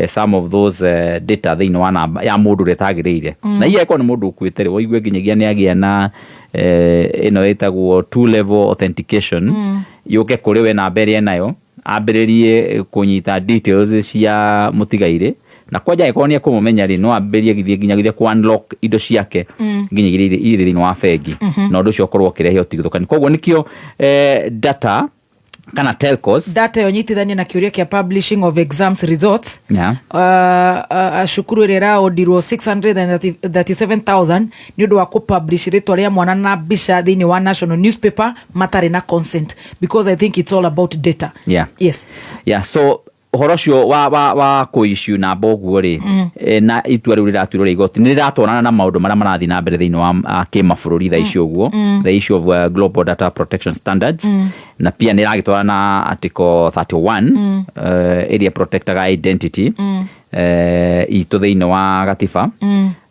S10: some of those data thiini wa namba ya mundu retagirire. Na iye ko ni mundu ukuitere woigue nginyagia ni agia na ino etagwo two level authentication yuke kuri we namba iri nayo ambiririe kunyita details cia mutigaire na kwaja ikonia kumumenya ri no ambirie githie ku unlock indo ciake nginyagia iri thiini wa Fegi na undu cio korwo kirehe utigithukani. Koguo nikio data kana telcos
S9: data yonyitithania na kiuria kia publishing of exams results. Ashukuru rera odirwo 637,000 ni undu wa kupublish ritwa ria mwana na bisha thiini wa national newspaper matari na consent, because I think it's all about data. Yes. So horocio wa kuissue na boguo ri na itua riu riratuirwo igoti ni riratwarana na maundu maria marathi na mbere thiini wa kimabũrũri tha icio guo, the issue of global data protection standards, na pia ni ragitwarana na article 31 area protectaga identity itu thiini wa gatiba.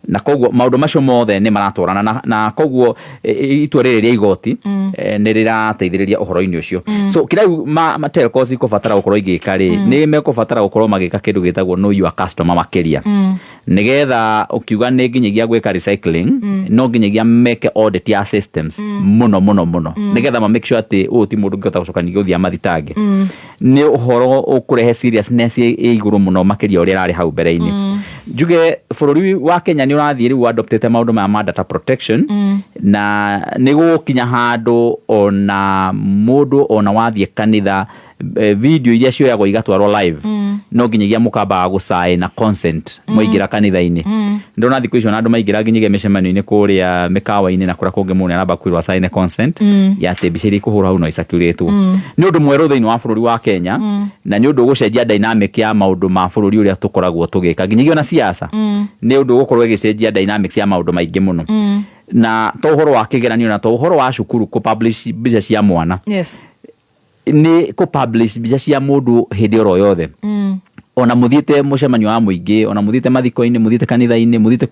S9: Na koguo maundu macio mothe ni maratwarana na koguo itua riri ria igoti ni rirateithiriria uhoro-ini ucio. So kirau ma telcos ikobatara gukorwo igika ri ni mekubatara gukorwo magika kindu gitagwo know your customer makiria nigetha ukiuga ni nginyagia gwika recycling no nginyagia make audit ya systems muno nigetha ma make sure ati ti mundu ngota gucokania guthia mathitange ni uhoro ukurehe seriousness iguru muno makiria uria rari hau mbere-ini. Juge bururi wa Kenya ni urathie riu adoptete maundu ma data protection na ni gukinya handu ona mundu ona wathie kanitha video iria cioyagwo igatwarwo live no nginyagia mukamba gusign na consent muingira kanitha-ini. Ndona thikũ icio andu maingira nginyagia micemano-ini kuria mikawa-ini na kuria kungi mundu aramba kwirwa sign consent ya mbica iria ikuhurwo hau no isacuretwo. Ni undu mweru thiini wa bururi wa Kenya na ni undu gucenjia dynamic ya maundu ma bururi uria tukoragwo tugika nginyagia na siasa ni undu gukorwo gicenjia dynamics ya maundu maingi muno. Na to uhoro wa kigeranio na to uhoro wa cukuru ku publish mbica cia mwana. Ni ku publish mbica cia mundu hindi oro yothe. Ona muthiite mucemanio wa muingi, ona muthiite mathiko-ini, muthiite kanitha-ini, muthiite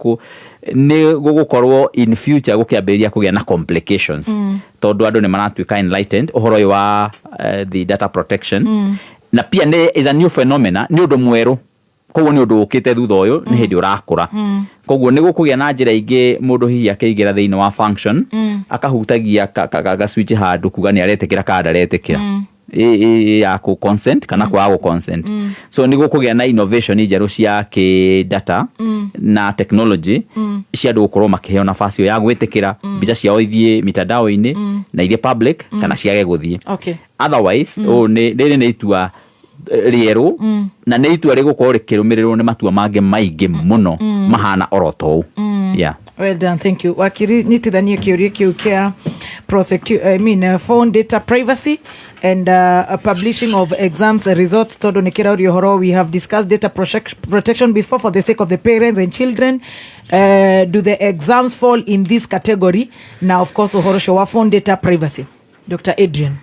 S9: ni gugukorwo in future gukiambiria kugia na complications tondu andu ni maratuika enlightened uhoro uyu wa the data protection. Na pia ni is a new phenomena, ni undu mweru. Koguo ni undu ukite thutha uyu ni hindi urakura. Koguo ni gukugia na njira ingi mundu hihi akeigira thiini wa function akahutagia ka switch handu kuga ni aretekira kada aretekira ya ku consent kana kwa consent. So ni gukugia na innovation ijeru cia ki data na technology cia ndu gukorwo makiheo nafasi ya gwitikira mbica ciao ithie mitandao-ini na iria public kana ciage guthie. Otherwise ni itua rieru na ni itua rigukorwo rikirumirirwo ni matua mangi maingi muno mahana orotou. Well done, thank you. Wakiri nitithanie kiuria kiu kia phone data privacy and publishing of exams results. Todo nikira uri horo, we have discussed data protection before for the sake of the parents and children. Do the exams fall in this category? Now, of course, uhoro showa phone data privacy. Dr. Adrian.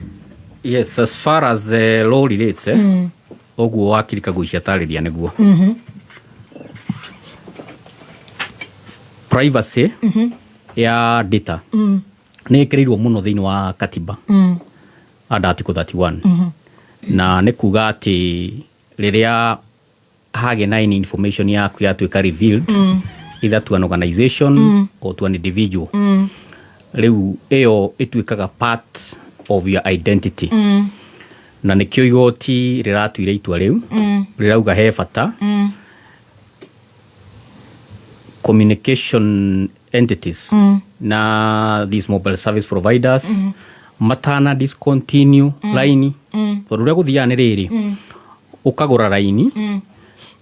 S11: Yes, as far as the law relates, oguo wakiri kagucia tariria niguo. Privacy ya data ni ikirirwo muno thiini wa katiba article 31 na ni kuga ati riria hage na information yaku yatuika revealed either to an organization or to an individual riu eo ituikaga part of your identity na nikio igoti riratuire itua riu rirauga he bata communication entities na these mobile service providers matana discontinue line tondu ria guthia ni riri ukagura line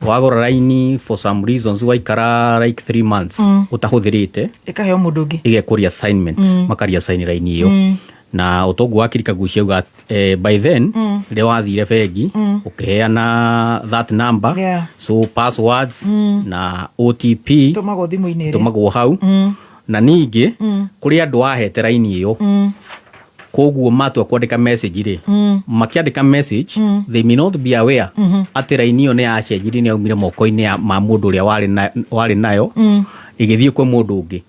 S11: wagura line for some reasons waikara like 3 months utahuthirite
S9: ikaheo mundu ungi
S11: igekuria assignment makaria sign line iyo na utongu wakirika guciuga by then ri wathire bengi ukiheana that number so passwords na OTP
S9: tumago thimu-ini
S11: tumago hau na ningi kuri andu ahete line iyo koguo matua kwandika message ri makiandika message they may not be aware ati line iyo ni yacenjiri ni aumire moko-ini ma mundu uria wari nayo igithie kwa mundu ungi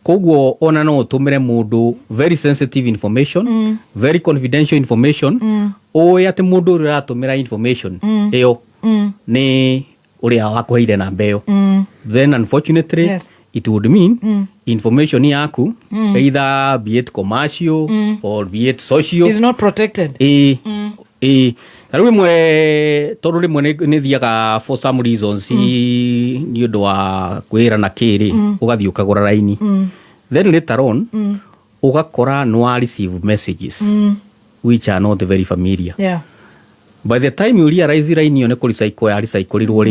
S11: koguo ona no utumire mundu very sensitive information very confidential information oya ati mundu uria atumira information iyo ni uria wakuheire na mbeo then unfortunately it would mean information yaku either be it commercial or be it social
S9: is not protected
S11: taru mwe toru rimwe ni thiaga for some reasons ni undu wa kwira na kiri ugathii ukagura line then later on ugakora no receive messages which are not very familiar by the time you realize line yo ne kuri cycle ya recycle rirwo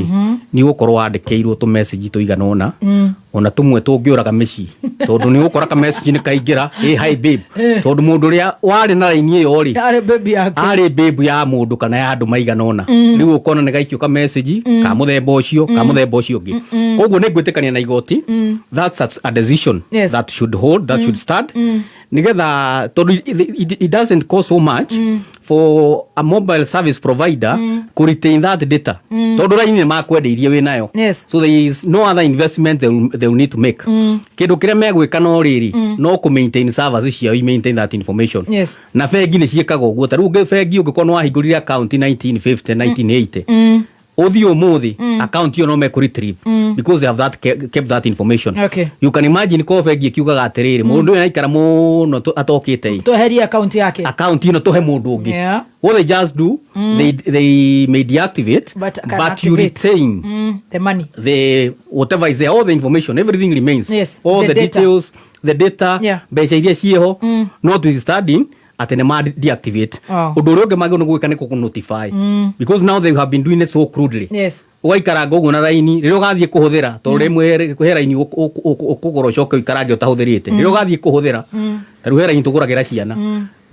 S11: ni gukorwo wandikeirwo to message tuiganona ona tumwe tungiuraga mici tondu ni gukora ka message ni kaingira hi babe tondu mundu ria wari na line iyo ri ari babe ya mundu kana ya andu maiganona riu ukona ni gaikio ka message ka muthemba ucio ungi koguo ni ngwitikania na igoti that's a decision that should hold that should start nigetha tondu it doesn't cost so much for a mobile service provider to retain that data tondu line ni makwendeirie we nayo so there is no other investment they will need to make kindu kire megwika no riri no ku maintain servers cia maintain that information na bengi ni ciekaga uguo taru bengi ungikorwo wahingurire account 1950 1980 othio muthi account yo no me retrieve because they have kept that information you can imagine ko bengi kiugaga atiriri mundu ena ikara muno atokite
S9: toheria account yake
S11: account ino tohe mundu ungi what they just do they may deactivate but you retain
S9: the money
S11: the whatever is there all the information everything remains all the details the data beca iria cieho notwithstanding atene ma deactivate undu uri ungi magio no gwika ni ku notify because now they have been doing it so crudely ugaikara ngoguo na line riri ugathie kuhuthira to rimwe kuhera ini ukugoro coke ikarange utahuthirite riri ugathie kuhuthira taru hera ini tuguragira ciana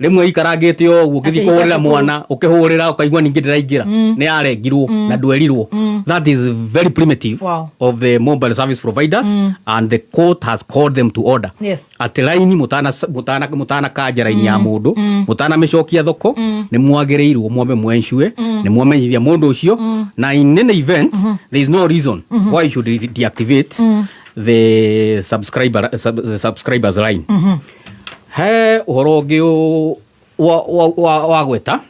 S11: rimwe ikarangite o ugithi kuhurira mwana ukihurira ukaigwa ningi ndiraingira ni arengirwo na ndwerirwo that is very primitive of the mobile service providers and the court has called them to order at line mutana kanja line ya mundu mutana micokia thoko ni mwagireirwo mwame mwensue ni mwamenyithia mundu ucio na in any event there is no reason why you should deactivate the subscribers line he uhoro ungi wa gweta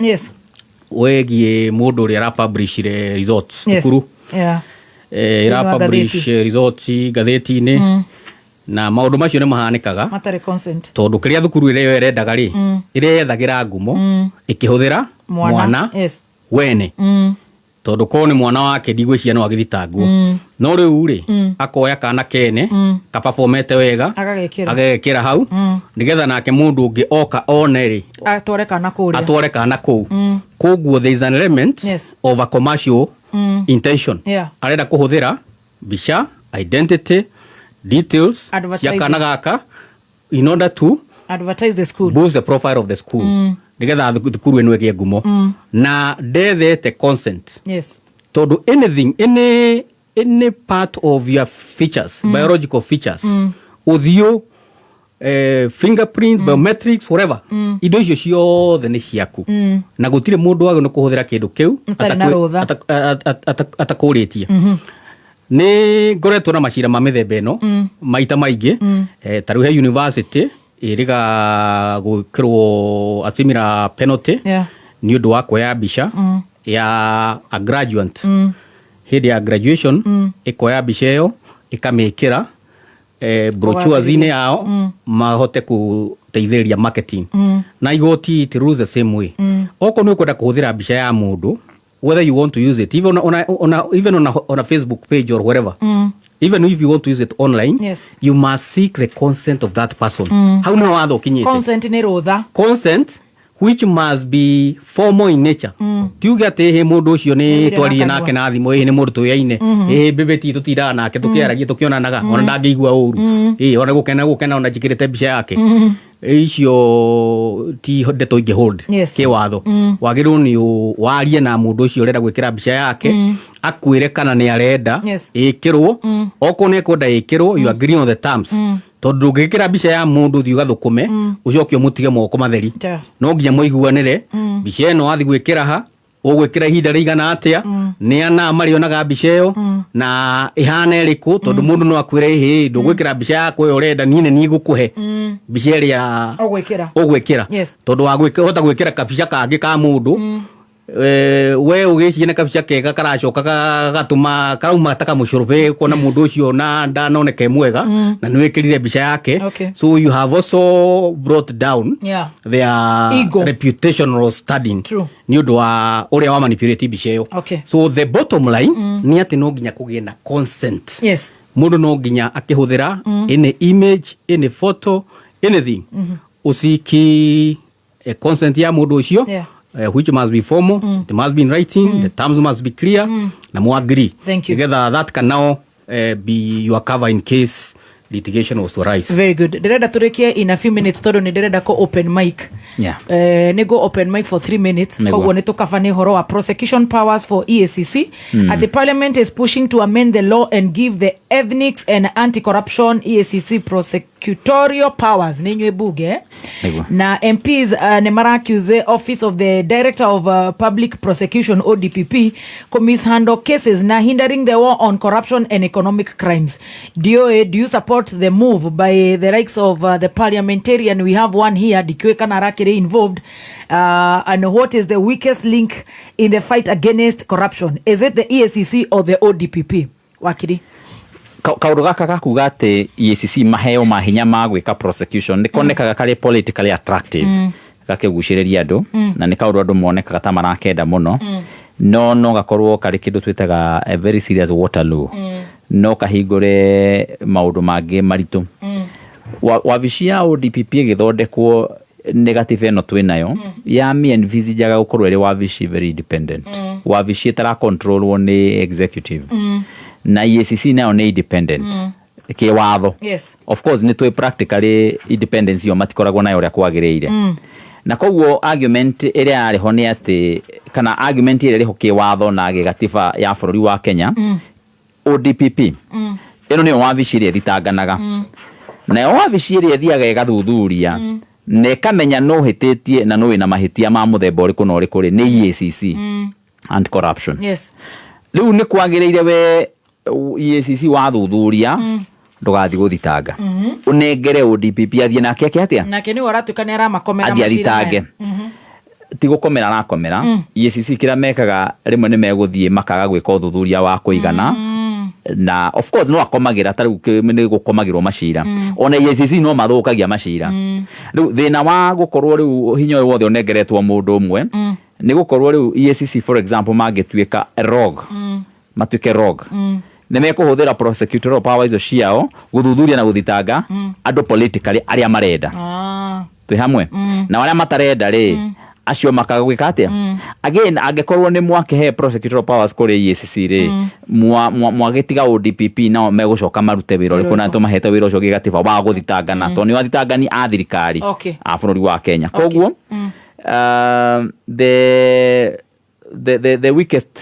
S11: wegie mundu uri ara publish results kuru ara publish results gatheti-ini na maundu macio ni mahanikaga
S9: matari consent
S11: tondu kiria thukuru ire irendaga ri irethagira ngumo ikihuthira mwana wene tondu ko ni mwana wake ndigwiciria no agithitangwo no riu ri akoya kana kene ka performete wega agekira hau nigetha nake mundu ungi oka one ri
S9: atware
S11: kana kuu koguo there is an element of a commercial intention arenda kuhuthira bicha identity details ya kana gaka in order to
S9: advertise the school
S11: boost the profile of the school nigetha thukuru eno egie ngumo na ndethete consent tondu anything any part of your features biological features uthio fingerprints biometrics whatever indo icio ciothe ni ciaku na gutire mundu wage no kuhuthira kindu kiu atakuritie ni ngoretwo na macira ma mithemba eno maita maingi taru he university iriga gwikirwo a similar penalty ni undu wa kuoya mbica ya a graduate hindi ya graduation ikoya mbica iyo ikamekira brochures-inĩ yao mahote kuteithĩrĩria marketing na igoti it rules the same way oko nĩ ũkwenda kũhũthĩra mbica ya mũndũ whether you want to use it even on a Facebook page or wherever even if you want to use it online you must seek the consent of that person hau nĩ watho kinyĩte
S9: consent nĩ rũtha
S11: consent which must be formal in nature tiuge atĩ he mũndũ ũcio nĩ twaririe nake na thimũ nĩ mũndũ tũyaine bebeti tũtiraga nake tũkĩaragia tũkĩonanaga ona ndangĩigua ũru ona gũkena ona njĩkĩrĩte mbica yake icio ti ndeto ingĩhold kĩwatho wagĩrĩirwo nĩ warie na mũndũ ũcio ũrenda gwĩkĩra mbica yake akwĩre kana nĩ arenda ĩkĩrwo okorwo nĩ ekwenda ĩkĩrwo you agree on the terms tondũ ndũngĩkĩra mbica ya mũndũ thiĩ ũgathũkũme ũcoke ũmũtige moko matheri no nginya mũiguanĩre mbica ĩno wathi gwĩkĩra ha ũgwĩkĩra ihinda rĩigana atĩa nĩ ana marĩonaga mbica ĩyo na ĩhana ĩrĩkũ tondũ mũndũ no akwĩre ndũgwĩkĩra mbica yakwa ĩyo ũrenda niĩ ngũkũhe mbica ĩrĩa ũgwĩkĩra tondũ wahota gwĩkĩra kabica kangĩ ka mũndũ we ũgĩcirie na kabica kega karacoka gatũma kauma taka mũcorobe kuona mũndũ ũcio na ndanoneka mwega na nĩ wĩkĩrire mbica yake so you have also brought down their reputational standing nĩ ũndũ wa ũrĩa wa manipulate mbica ĩyo so the bottom line nĩ atĩ no nginya kũgĩe na consent mũndũ no nginya akĩhũthĩra any image any photo anything ũciki consent ya mũndũ ũcio which must be formal, it must be in writing, the terms must be clear, na mu agree. Together that can now be your cover in case litigation was to rise.
S9: Very good. Ndirenda turikie in a few minutes todo ni ndirenda ko open mic. Nego open mic for 3 minutes. Koguo ni tukafane horo wa prosecution powers for EACC. At the parliament is pushing to amend the law and give the Ethnics and Anti-Corruption EACC prosecutorial powers. Ninywe buge. Na MPs ne maraccuse Office of the Director of Public Prosecution ODPP ko mishandle cases na hindering the war on corruption and economic crimes. Do you support the move by the likes of the parliamentarian? We have one here, Dikweka Narakere, involved. And what is the weakest link in the fight against corruption? Is it the EACC or the ODPP? Wakiri?
S10: Kaũndũ gaka gakuga atĩ EACC maheo mahinya ma gwĩka prosecution nĩkonekaga karĩ politically attractive gakĩgucĩrĩria andũ na nĩ kaũndũ andũ monekaga ta marakenda mũno no gakorwo karĩ kĩndũ twĩtaga a very serious Waterloo no kahingũre maũndũ mangĩ maritũ wabici ya ODPP ĩgĩthondekwo negative ĩno twĩnayo ya me envisageaga gũkorwo ĩrĩ wabici very independent wabici ĩtara controlwo nĩ executive na EACC nayo nĩ independent kĩwatho of course nĩ twĩ practically independence yo matikoragwo nayo ũrĩa kwagĩrĩire na koguo argument ĩrĩa yarĩho nĩ atĩ kana argument ĩrĩa ĩrĩho kĩwatho na gĩgatiba ya bũrũri wa Kenya ODPP ĩno nĩyo wabici ĩrĩa ĩthitanganaga nayo wabici ĩrĩa ĩthiaga ĩgathuthuria na ĩkamenya no hĩtĩtie na no wĩna mahĩtia ma mũthemba ũrĩkũ na ũrĩkũ rĩ nĩ EACC anti-corruption rĩu nĩ kwagĩrĩire we EACC wathuthuria ndũgathi gũthitanga ũnengere ODPP athiĩ nake atĩa
S9: nake nĩ waratuka nĩ aramakomera
S10: macira ti gũkomera arakomera EACC kĩrĩa mekaga rĩmwe nĩ megũthiĩ makaga gwĩka ũthuthuria wa kũigana na of course no akomagĩra tarĩu nĩ gũkomagĩrwo macira ona EACC no mathũkagia macira rĩu thĩna wa gũkorwo rĩu hinya ũyũ wothe ũnengeretwo mũndũ ũmwe nĩ gũkorwo rĩu EACC for example mangĩtuĩka rogue matuĩke rogue nĩ mekũhũthĩra prosecutorial powers icio ciao gũthuthuria na gũthitanga andũ politically arĩa marenda twĩ hamwe na arĩa matarenda rĩ acio makagwĩka atĩa again angĩkorwo nĩ mwakĩhe prosecutorial powers kũrĩ EACC rĩ mwagĩtiga ODPP nao megũcoka marute wĩra ũrĩkũ na tũmahete wĩra ũcio gĩgatiba wa gũthitangana tondũ nĩ wathitangani a thirikari a bũrũri wa Kenya koguo the weakest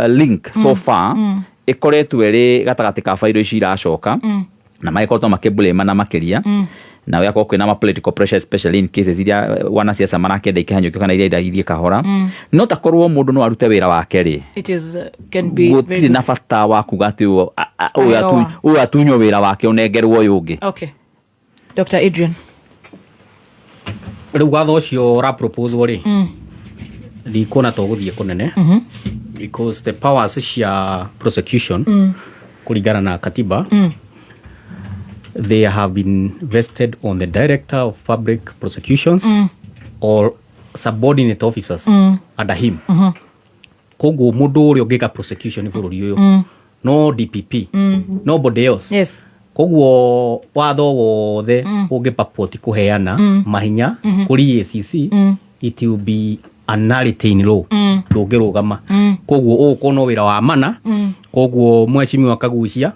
S10: link so far ikoretwo ĩrĩ gatagatĩ ka fairo ici iracoka na magĩkoretwo makĩblame na makĩria na wĩakorwo kwĩna ma political pressure especially in cases iria wanasiasa marakenda ikĩhanyũkio kana iria iraithie kahora no takorwo mũndũ no arute wĩra wake rĩ gũtirĩ na bata wa kuga atĩ ũyũ atunywo wĩra wake ũnengerwo ũyũ ũngĩ
S9: Dr. Adrian
S11: rĩu watho ũcio ũraproposwo rĩ ndikuona to gũthiĩ kũnene because the powers cia prosecution kuringana na katiba they have been vested on the director of public prosecutions or subordinate officers under him. Koguo mundu uri ungika prosecution bururi uyu no DPP nobody else.
S9: Yes.
S11: Koguo watho wothe ungipapoti kuheana mahinya kuri ACC it will be a nullity in law ndungirugama. Koguo uko no wira wa mana. Koguo mweshimiwa Kagucia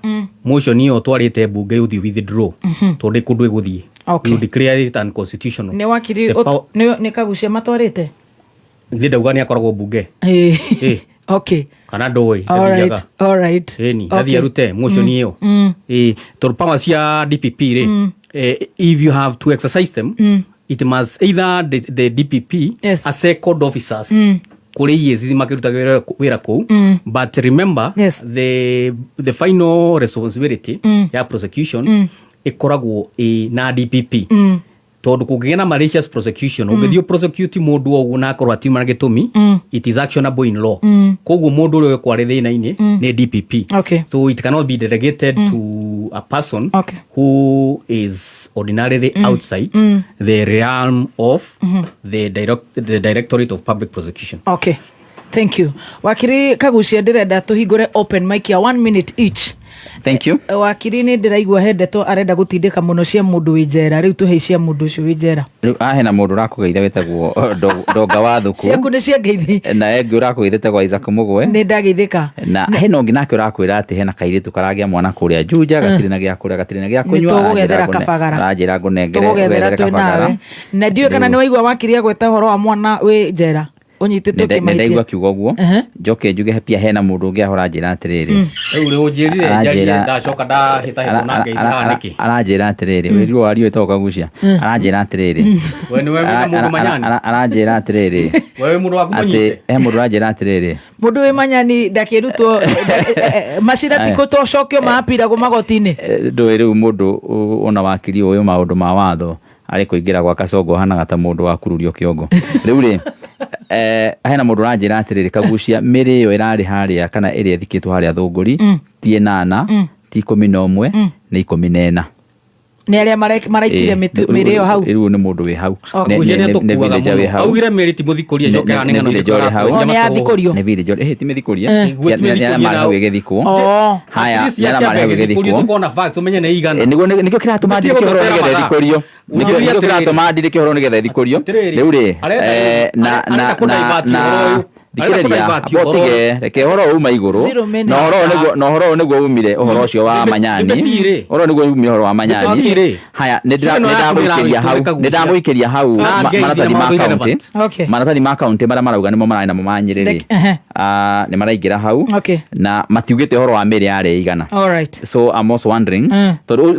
S11: motion iyo twarite bunge uthi withdraw tondu kundu iguthie. You declare it unconstitutional.
S9: Ne wakiri ne Kagucia matwarite
S11: ndauga ni akoragwo bunge.
S9: Okay.
S11: Kana ndoi
S9: all right
S11: ni athi arute motion iyo tondu power cia DPP if you have to exercise them it must either the DPP as second officers kuri yezi makiruta wira ku but remember the final responsibility ya prosecution ikoragwo na DPP tondu kugena malicious prosecution ungithio prosecute mundu ogu na akorwa atiuma gitumi it is actionable in law. Koguo mundu uri kwari thina-ini ni DPP. So it cannot be delegated to a person who is ordinarily outside the realm of the Directorate of Public Prosecution.
S9: Okay, thank you. Wakiri Kagucia ndirenda tuhingure open mic ya 1 minute each.
S10: Thank you.
S9: Wakiri ni ndiraigua hendeto arenda gutindika muno cia mundu wijera riu tuhe cia mundu ucio wijera
S10: riu ahena mundu rakugeitha wetagwo ndonga wa thuku
S9: ciaku ni cia ngeithi
S10: na engi urakugeithite kwa Isaac Mugwe
S9: ni ndageithika
S10: na hena ungi nake urakwira ati hena kairitu karagia mwana kuria Juja gatiri na gia kuria gatiri na gia kunywa
S9: tugugethera kabagara
S10: ajira ngunengere
S9: tugugethera twinawe na ndiyo kana ni waigua wakiria gweta horo wa mwana wi njera unyititwo kimaitia
S10: ndaigua kiugo guo njoke njuge pia hena mundu ungi ahora njira atiriri
S11: uri unjirire njari ndacoka ndahita hito na ngeitha niki
S10: aranjira atiriri wiru wari wetwo Kagucia aranjira atiriri
S11: we ni wewe mundu manyani
S10: aranjira atiriri
S11: wewe mundu waku munyite
S10: mundu aranjira atiriri
S9: mundu we manyani ndakirutwo mashira tikuto cokio maapira go magotini
S10: ndo riu mundu ona wakiri uyu maundu ma watho ari kuingira gwa Kacongo hana gata mundu wa kururio kiongo riu ri hena mundu ranjira atiriri Kagucia miri yo irari haria kana iri thikitwo haria thunguri ti 8 ti 11 ni 14
S9: ni aria maraitire miri yo hau
S10: riu ni mundu wi hau
S11: ne village wi hau augire miri ti muthikuria njoke ane ngano
S9: ni athikurio
S10: ne village ti muthikuria ya mara hau igithikwo haya ya mara hau igithikwo
S11: tukona fact tumenye ne igana
S10: nikio kiratuma ndike horo nigetha thikurio nikio kiratuma ndike horo nigetha thikurio riu ri na dikiriria abotige reke horo uma iguru no horo niguo umire uhoro ucio wa manyani horo niguo umire horo wa manyani haya ndamuikiria hau maratathi ma county mara marauga nimo marana mo manyiriri ni maraingira hau na matiugite horo wa miri yare igana. So I'm also wondering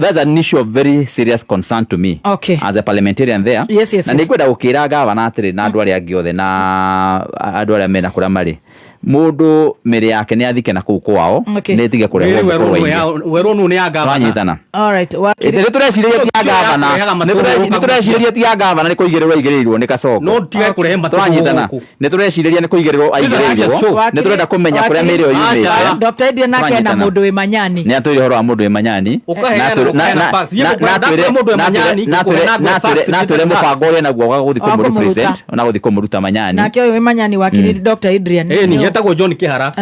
S10: that's an issue of very serious concern to me as a parliamentarian there. Na nikwenda gukira gavana atiri na andu aria angi othe na andu aria mena kura mari mundu miri yake ni athike na kuu kwao ni tige kureho
S11: weru nu ni agavana
S10: twanyitana.
S9: Wakiri
S10: tureciria ti agavana ni tureciria ti agavana ni kuigirirwo aigirirwo ni Kacongo
S11: no tige kurehe
S10: twanyitana ni tureciria ni kuigirirwo aigirirwo ni turenda kumenya kuria miri yo yumite.
S9: Dr. Edie nake na mundu wi manyani
S10: ni aturi horo wa mundu wi manyani na ture mubango uri naguo wa guthi kumuru president ona guthi kumuruta manyani
S9: nake wi manyani wakiri Dr. Adrian
S11: ni yetagwo John Kihara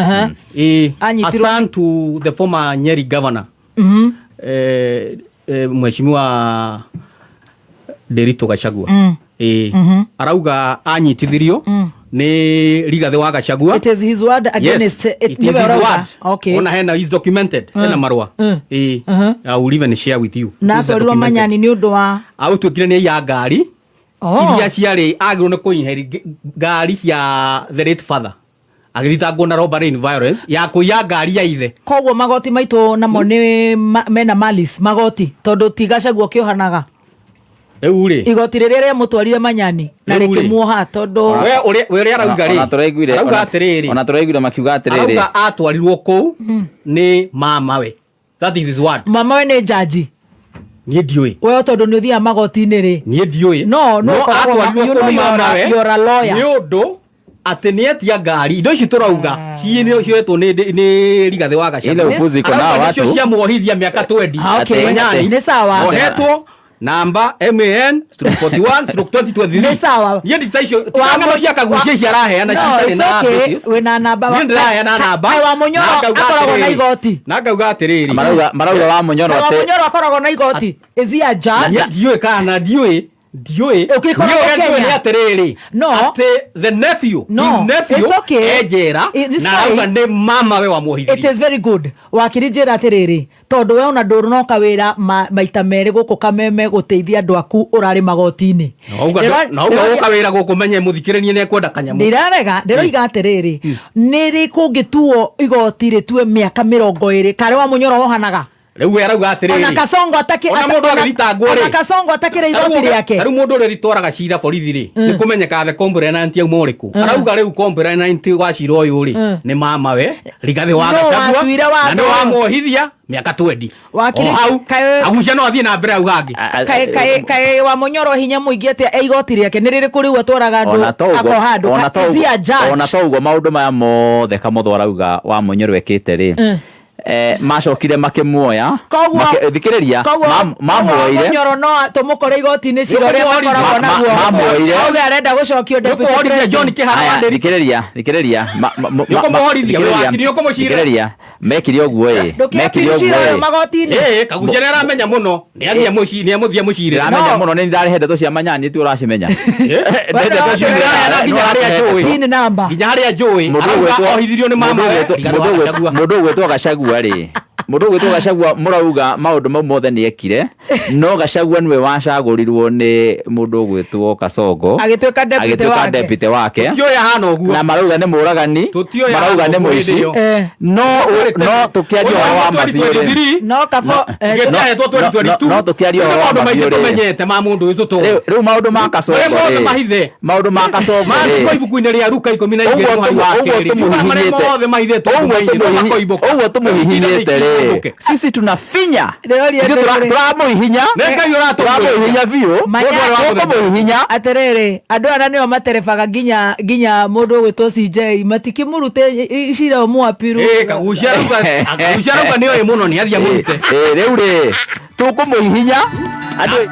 S11: assigned to the former Nyeri governor mheshimiwa Derito Gachagua arauga anyitithirio ni Rigathi wa Gachagua.
S9: It is his word against
S11: it is his word. Ona hena is documented hena marua I will even share with you
S9: na twarwa manyani ni undu wa
S11: twikire ni ya ngari iria ciari agirwo ni kuinheri ngari cia the late father agithitangwo na robbery and violence ya kuiya ngari ya ithe.
S9: Koguo magoti maitu namo ni mena malice magoti tondu ti Gachagua kiohanaga
S11: eure
S9: igoti riria ria mutwarire manyani na rikimuoha tondu
S11: we uri arauga ri
S10: arauga atiriri ona turaiguire makiuga atiriri
S11: arauga atwarirwo ku ni mama we that is his word.
S9: Mama we ni jaji
S11: ni ndiui
S9: we tondu ni uthia magoti ni ri
S11: ni ndiui
S9: no atwarirwo ku ni mama we
S11: you're a lawyer ni undu ati ni etia ngari indo ici turauga ciĩ cioetwo nĩ Rigathĩ wa Gachagua
S10: ile upuzi iko nao watu
S11: cio cia muohithia miaka 20
S9: okay ni sawa
S11: ohetwo namba MAN/41/2023
S9: ni sawa
S11: yedi taicio tangano cia kagucia cia raheana
S9: citarĩ na wena namba
S11: wa namba
S9: wa Munyoro akoragwo na igoti
S11: na ngauga atiriri
S10: marauga wa Munyoro
S9: ate wa Munyoro akoragwo na igoti is he a judge
S11: ndiũĩ kana ndiũĩ atiriri
S9: no
S11: ati the nephew ejera na rauga nĩ mama we wa muohithia
S9: it is very good wakiri njĩra atiriri tondu we ona ndũrũ no kawĩra maita merĩ gũkũ Kameme gũteithia andũ aku ũrarĩ magoti-inĩ
S11: na ũguo ũkawĩra gũkũ menye mũthikĩrĩrie nĩ ekwenda kanyamu
S9: ndĩroiga atĩrĩrĩ nĩrĩ kũngĩtuo igoti rĩtue mĩaka 20 karĩ wa Munyoro wohanaga
S11: rĩu arauga atĩrĩrĩ
S9: ona Kasongo
S11: ona mũndũ agĩthitangwo rĩ
S9: ona Kasongo atakĩre igoti rĩake
S11: rĩu mũndũ ũrĩa thitwaraga cira borithi rĩ nĩ kũmenyeka the complainant auma ũrĩkũ arauga rĩu complainant wa cira ũyũ rĩ nĩ mama we Rigathĩ wa Gachagua na nĩ wa muohithia mĩaka 20 hau agucia no athiĩ na mbere au hangĩ
S9: kaĩ wa Munyoro hinya mũingĩ atĩ igoti rĩake nĩ rĩrĩ kũrĩ atwaraga andũ akohandũ
S10: ona to ũguo maũndũ maya mothe Kamũthũ arauga wa Munyoro ekĩte rĩ macokire makimuoya thikiriria mamuoire
S9: Munyoro no tumukore igoti-inĩ ciro rĩa makoragwo naguo
S10: mamuoire
S9: auga arenda gucokio
S11: deputy John Kĩhara
S10: thikiriria
S11: thikiriria
S10: mekire ũguo
S9: magoti-inĩ
S11: kagucia nĩ aramenya mũno nĩ athia mũcii nĩ amũthia mũcirĩ
S10: aramenya mũno nĩ ndarehe ndeto cia manyani tu ũracimenya
S11: nginya harĩa njũĩ ohithirio nĩ mama
S10: mũndũ ũgwĩtwo Gachagua rĩ mũndũ ũgwĩtwo Gachagua mũrauga maũndũ mau mothe nĩ ekire no Gachagua nĩwe wacagũrirwo nĩ mũndũ ũgwĩtwo Kasongo
S9: agĩtuĩka
S10: deputy wake
S11: tũtioya hana ũguo
S10: na marauga nĩ mũragani marauga nĩ mũici no tũkĩaria ũhoro wa mathiũrĩ
S9: no kabo
S10: no tũkĩaria ũhoro wa mathiũrĩ
S11: tũmenyete ma mũndũ ũyũ tũtũ
S10: rĩu maũndũ ma Kasongo maũndũ ma Kasongo
S11: kwa ibuku-inĩ rĩa Luka 12
S10: ũguo tũmũhihinyĩte rĩ sisi tunafinya turamuhihinya biũ tũmũhihinya
S9: atĩrĩrĩ andũ aya nĩo materebaga nginya mũndũ ũgwĩtwo CJ matikĩmũrute cira mũapiru
S11: kagucia rauga nĩoĩ mũno nĩ athia mũrute
S10: rĩu rĩ tũkũmũhihinya andũ